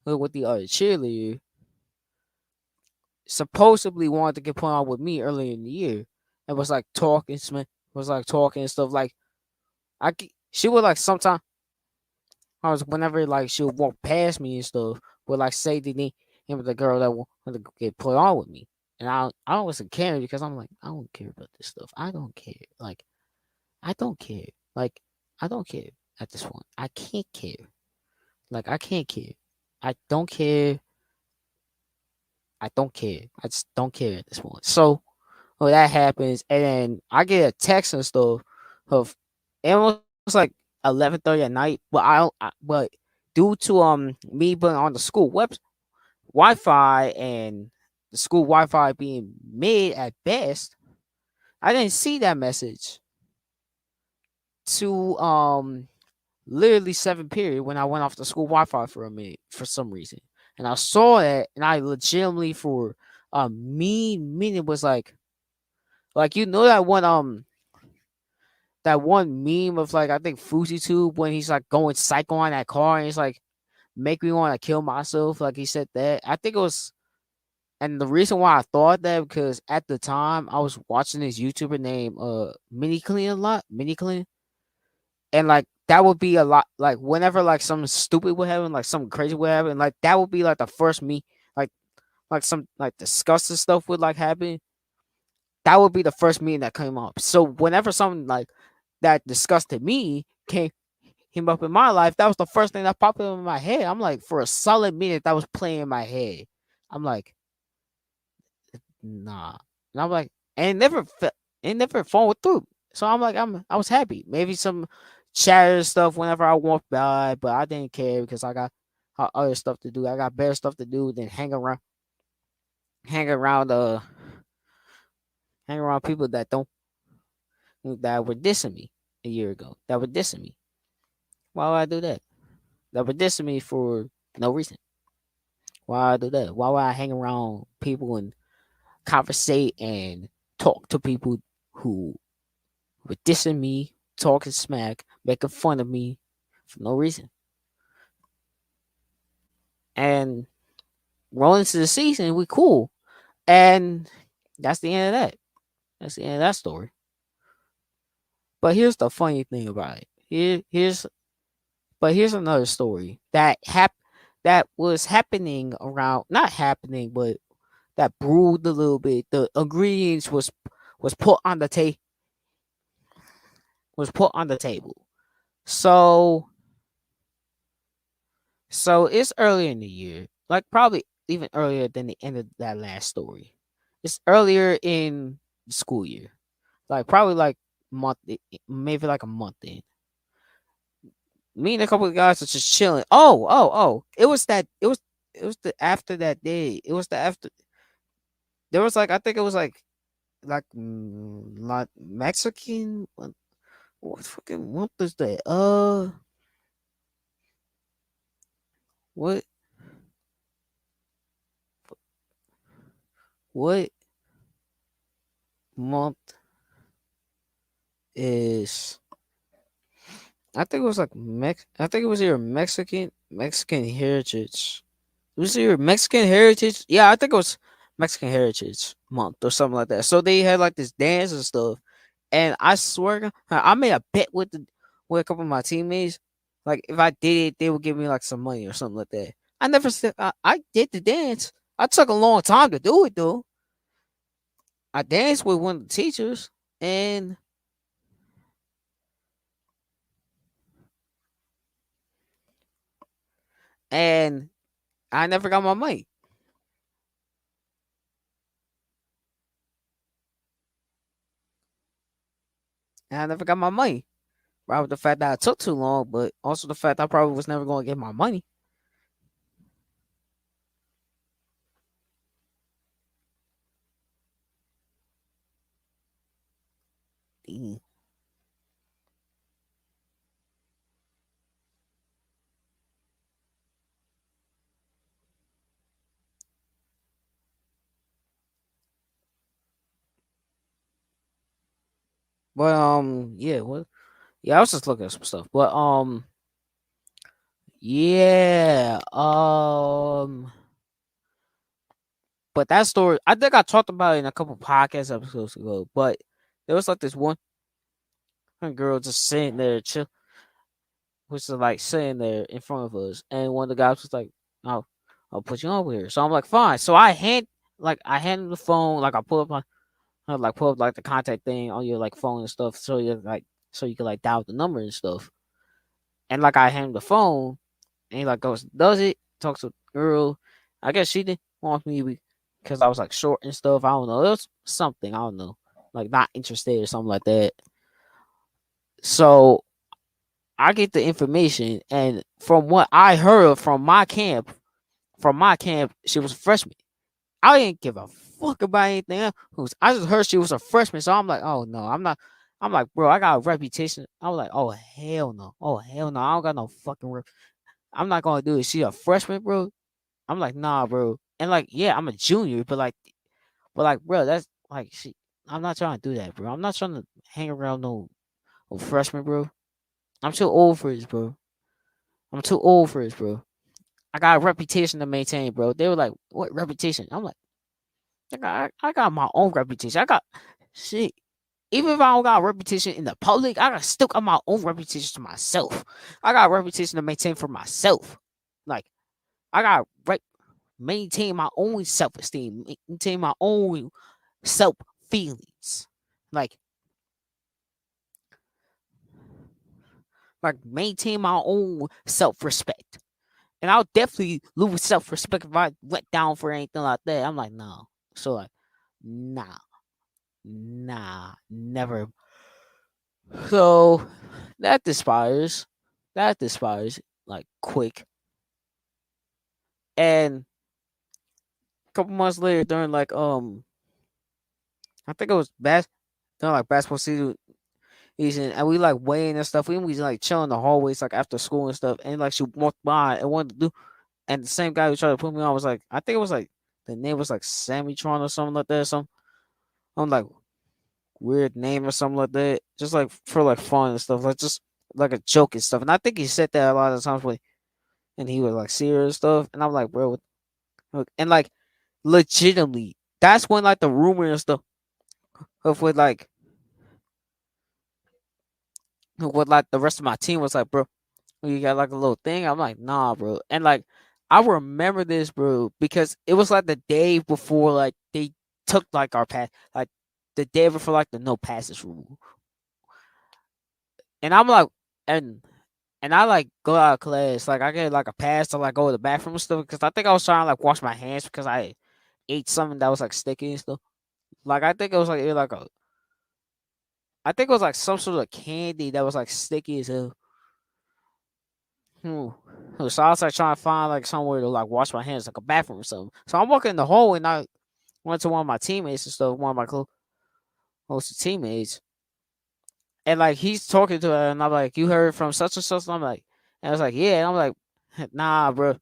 with the other cheerleader, supposedly wanted to get put on with me earlier in the year, and was like talking and stuff. Like she would like sometimes I was whenever like she would walk past me and stuff, would like say the name of the girl that wanted to get put on with me. And I wasn't caring because I'm like, I don't care about this stuff. I don't care. Like I don't care. Like I don't care at this point. I can't care. Like I can't care. I don't care. I don't care. I just don't care at this point. So well, that happens, and then I get a text and stuff of it was like 11:30 at night, but but due to me being on the school web Wi-Fi and the school Wi-Fi being mid at best, I didn't see that message to literally 7 period when I went off the school Wi-Fi for a minute for some reason, and I saw it, and I legitimately for a minute was like you know that one meme of like I think FujiTube when he's like going psycho on that car and he's like make me want to kill myself. Like he said that. I think it was, and the reason why I thought that because at the time I was watching this YouTuber named Mini Clean a lot, Mini Clean, and like that would be a lot. Like whenever like something stupid would happen, like something crazy would happen, like that would be like the first me like some like disgusting stuff would like happen. That would be the first meme that came up. So whenever something like that disgusted me came up in my life, that was the first thing that popped up in my head. I'm like, for a solid minute, that was playing in my head. I'm like, nah, and I'm like, and it never followed through. So I'm like, I was happy. Maybe some chatter stuff whenever I walked by, but I didn't care because I got other stuff to do. I got better stuff to do than hang around, hang around people that don't that were dissing me a year ago. That were dissing me. Why would I do that? That were dissing me for no reason. Why I do that? Why would I hang around people and conversate and talk to people who were dissing me, talking smack, making fun of me for no reason? And rolling into the season, we cool. And that's the end of that. That's the end of that story. But here's the funny thing about it. Here's another story that was happening around not happening, but that brewed a little bit. The ingredients was put on the table. So it's earlier in the year, like probably even earlier than the end of that last story. It's earlier in the school year, like probably like maybe like a month in. Me and a couple of guys are just chilling. Oh! It was that. It was the after that day. It was the after. There was like I think it was like Mexican. What fucking month is that? What what month is? I think it was like I think it was either Mexican Heritage. was your Mexican Heritage. Yeah, I think it was Mexican Heritage Month or something like that. So they had like this dance and stuff, and I swear, I made a bet with a couple of my teammates. Like if I did it, they would give me like some money or something like that. I never said I did the dance. I took a long time to do it though. I danced with one of the teachers, and and I never got my money. And I never got my money. Probably the fact that I took too long, but also the fact I probably was never going to get my money. Dang. But yeah, what? Yeah, I was just looking at some stuff. But yeah, but that story, I think I talked about it in a couple podcast episodes ago. But there was like this one girl just sitting there, chill, which is like sitting there in front of us, and one of the guys was like, "Oh, I'll put you over here." So I'm like, "Fine." So I hand him the phone, like I pull up my, like pull up like the contact thing on your like phone and stuff, so you can like dial the number and stuff. And like I hand him the phone, and he like goes, does it? Talks to the girl. I guess she didn't want me because I was like short and stuff. I don't know. It was something. I don't know. Like not interested or something like that. So I get the information, and from what I heard from my camp, she was a freshman. I didn't give a fuck about anything else. I just heard she was a freshman, so I'm like, oh no, I'm not. I'm like, bro, I got a reputation. I was like, oh hell no, oh hell no, I don't got no fucking. I'm not gonna do it. She a freshman, bro. I'm like, nah, bro. And like, yeah, I'm a junior, but like, bro, that's like, she. I'm not trying to do that, bro. I'm not trying to hang around no freshman, bro. I'm too old for this, bro. I'm too old for this, bro. I got a reputation to maintain, bro. They were like, what reputation? I'm like, I got my own reputation. I got shit. Even if I don't got a reputation in the public, I got still got my own reputation to myself. I got a reputation to maintain for myself. Like I got maintain my own self esteem, maintain my own self feelings. Like maintain my own self respect. And I'll definitely lose self respect if I went down for anything like that. I'm like, no. So like, nah, never. So that expires. That expires like quick. And a couple months later, during like I think it was during like basketball season, and we like weighing and stuff. We was like chilling in the hallways like after school and stuff. And like she walked by and wanted to do, and the same guy who tried to put me on was like, I think it was like the name was like Samitron or something like that. Some I'm like weird name or something like that. Just like for like fun and stuff, like just like a joke and stuff. And I think he said that a lot of times when and he was like serious stuff. And I'm like, bro, and like legitimately, that's when like the rumor and stuff of what like the rest of my team was like, bro, you got like a little thing. I'm like, nah, bro. And like I remember this, bro, because it was like the day before like they took like our pass, like the day before like the no passes rule. And I'm like, and I like go out of class, like I get like a pass to like go to the bathroom and stuff because I think I was trying to like wash my hands because I ate something that was like sticky and stuff. Like I think it was like a, I think it was like some sort of candy that was like sticky as hell. Hmm. So I was like trying to find like somewhere to like wash my hands, like a bathroom or something. So I'm walking in the hallway and I went to one of my teammates and stuff, one of my closest teammates, and like he's talking to her, and I'm like, "You heard from such and such?" And I'm like, and I was like, "Yeah." And I'm like, nah, bro,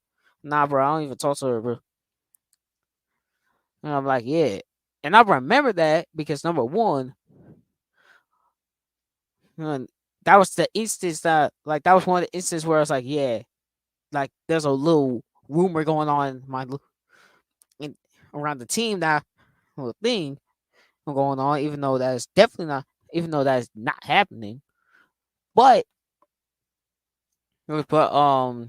I don't even talk to her, bro." And I'm like, "Yeah," and I remember that because number one, and that was the instance that like that was one of the instances where I was like, "Yeah, like there's a little rumor going on in, around the team, that little thing going on, even though that is definitely not, even though that is not happening. But but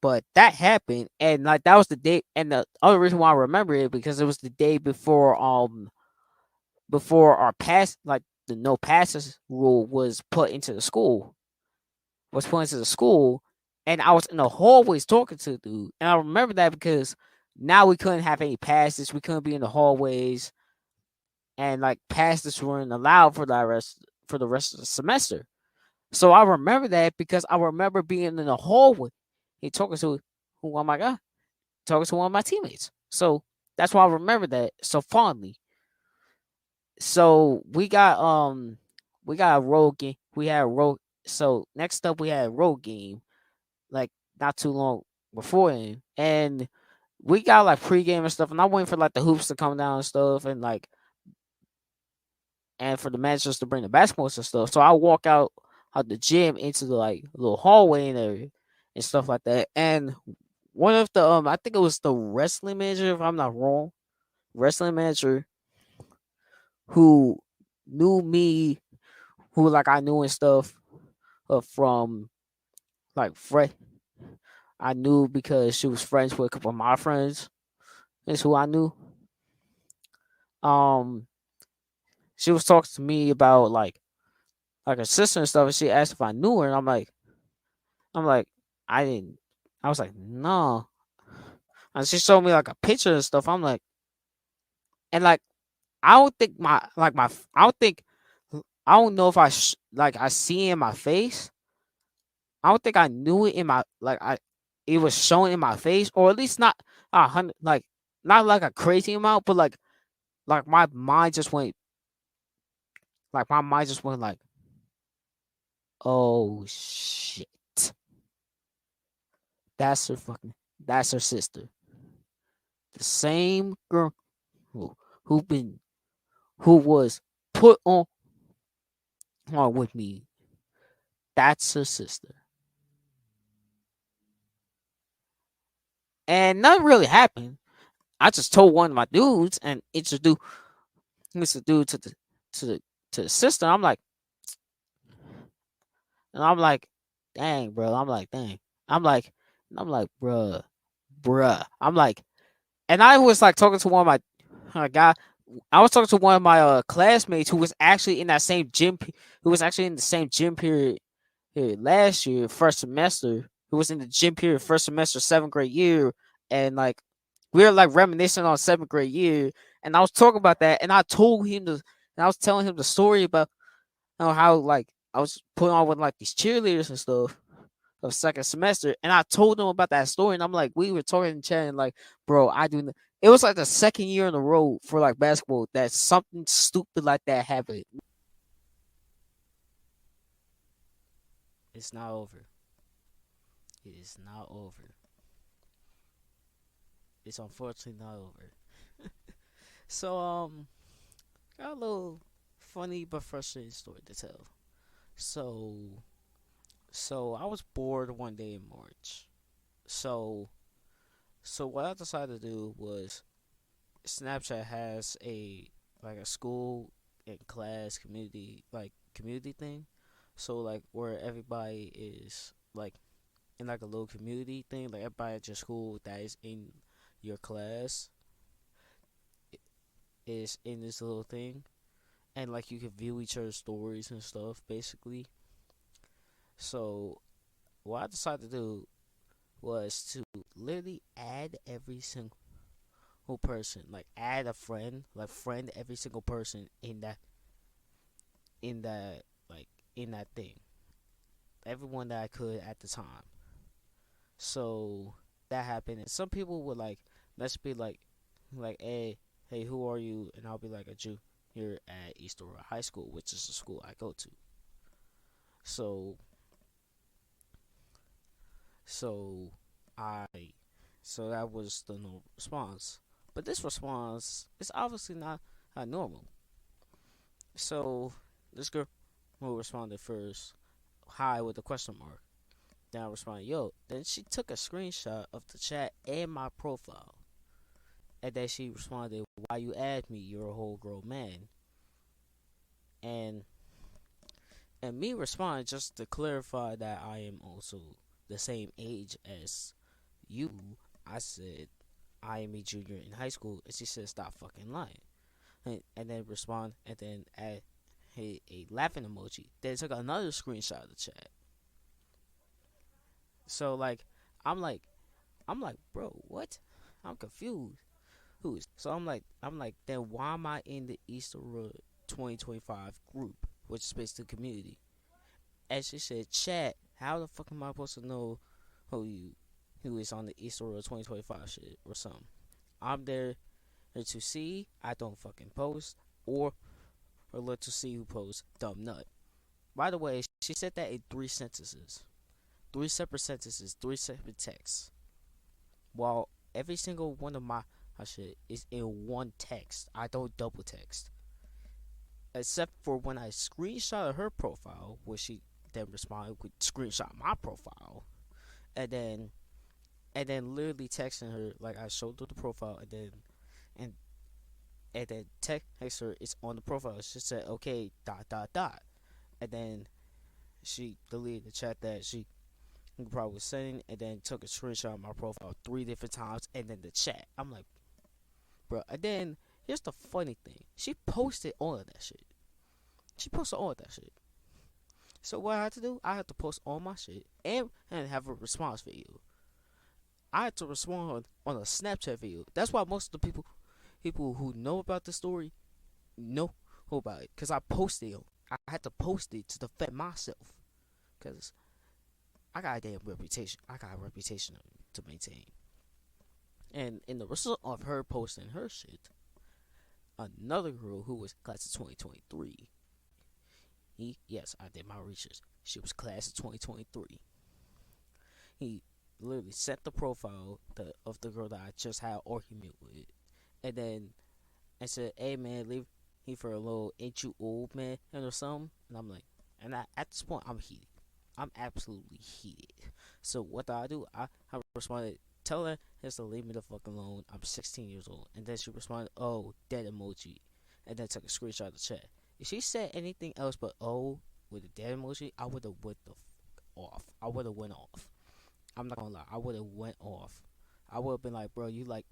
but that happened, and like that was the day, and the other reason why I remember it because it was the day before our pass, like the no passes rule was put into the school, and I was in the hallways talking to the dude, and I remember that because now we couldn't have any passes, we couldn't be in the hallways, and like passes weren't allowed for the rest of the semester. So I remember that because I remember being in the hallway, he talking to who am I got talking to one of my teammates. So that's why I remember that so fondly. So we got a road game. We had a road. So next up we had a road game like not too long before him, and we got like pregame and stuff. And I'm waiting for like the hoops to come down and stuff, and for the managers to bring the basketballs and stuff. So I walk out the gym into the like little hallway and area and stuff like that. And one of the I think it was the wrestling manager, if I'm not wrong, wrestling manager who knew me, who like I knew and stuff from like Fred. I knew because she was friends with a couple of my friends. Is who I knew. Um, she was talking to me about like her sister and stuff, and she asked if I knew her, and I'm like, I didn't. I was like, no. And she showed me like a picture and stuff. I'm like, and like I don't think I don't think I don't know if like I see in my face. I don't think I knew it in my like I it was showing in my face, or at least not 100, like not like a crazy amount, but like my mind just went like, oh shit, that's her fucking that's her sister, the same girl who who been who was put on with me. That's her sister, and nothing really happened. I just told one of my dudes and introduced the dude to the to the sister. I'm like, dang, bro. I'm like, dang. I'm like, I'm like, bruh. I'm like, and I was like talking to one of my guy. I was talking to one of my classmates who was actually in that same who was actually in the same gym period last year, first semester. Who was in the gym period first semester, 7th grade year, and like we were like reminiscing on 7th grade year, and I was talking about that, and I was telling him the story about how like I was putting on with like these cheerleaders and stuff of second semester, and I told him about that story, and I'm like, we were talking and chatting, like, bro, it was like the second year in a row for like basketball that something stupid like that happened. It's not over. It is not over. It's unfortunately not over. So got a little funny but frustrating story to tell. So I was bored one day in March. So what I decided to do was Snapchat has a school and class community thing. So like where everybody is like in like a little community thing, like everybody at your school that is in your class is in this little thing, and like you can view each other's stories and stuff basically. So what I decided to do was to literally add every single person, like add a friend, like friend every single person in that like in that thing, everyone that I could at the time. So that happened, and some people would like let's be like hey, who are you? And I'll be like a Jew here at East Aurora High School, which is the school I go to. So so I so that was the no response, but this response is obviously not normal. So this girl who responded first, hi with a question mark. Then I responded, yo. Then she took a screenshot of the chat and my profile. And then she responded, why you add me? You're a whole grown man. And me responding just to clarify that I am also the same age as you. I said I am a junior in high school, and she said stop fucking lying. And then respond, and then add a laughing emoji. Then took another screenshot of the chat. So like, I'm like, bro, what? I'm confused. Who's so I'm like, then why am I in the Easterwood 2025 group, which is basically community? And she said, chat. How the fuck am I supposed to know who is on the Easterwood 2025 shit or something? I'm there to see. I don't fucking post or look to see who posts. Dumb nut. By the way, she said that in three sentences, three separate sentences, three separate texts. While every single one of my shit is in one text. I don't double text. Except for when I screenshot her profile, where she then responded with screenshot my profile, and then literally texting her like I showed her the profile, and and then text her it's on the profile. She said okay dot dot dot, and then she deleted the chat that she probably was sending, and then took a screenshot of my profile three different times, and then the chat. I'm like, bro. And then here's the funny thing: she posted all of that shit. She posted all of that shit. So what I had to do, I had to post all my shit and have a response video. I had to respond on a Snapchat video. That's why most of the people who know about the story know about it, cause I posted it. I had to post it to defend myself, cause I got a damn reputation. I got a reputation to maintain. And in the result of her posting her shit, another girl who was class of 2023. Yes, I did my research. She was class of 2023. He literally set the profile of the girl that I just had an argument with, and then I said, "Hey man, leave he for a little. Ain't you old man?" and or something. And I'm like, at this point I'm heated. I'm absolutely heated. So what did I do? I responded, tell her just to leave me the fuck alone. I'm 16 years old. And then she responded, oh, dead emoji. And then took a screenshot of the chat. If she said anything else but oh with a dead emoji, I would have went the fuck off. I would have went off. I'm not gonna lie. I would have went off. I would have been like, bro, you like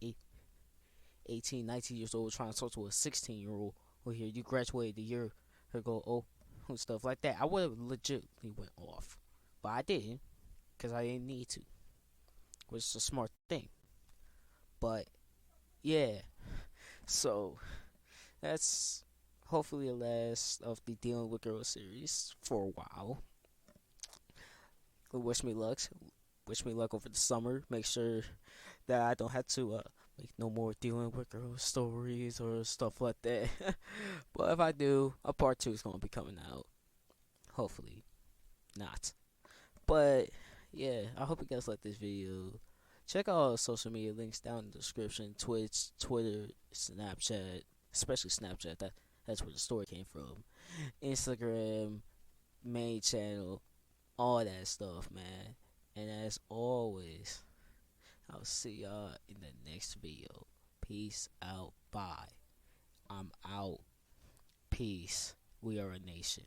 18, 19 years old trying to talk to a 16-year-old who here you graduated a year ago, oh, and stuff like that. I would have legitimately went off. But I didn't, because I didn't need to. Which is a smart thing. But, yeah. So, that's hopefully the last of the Dealing with Girls series for a while. Wish me luck. Wish me luck over the summer. Make sure that I don't have to make no more Dealing with Girls stories or stuff like that. But if I do, a part 2 is going to be coming out. Hopefully not. But yeah, I hope you guys like this video. Check out all the social media links down in the description. Twitch, Twitter, Snapchat, especially Snapchat. That's where the story came from. Instagram, main channel, all that stuff, man. And as always, I'll see y'all in the next video. Peace out. Bye. I'm out. Peace. We are a nation.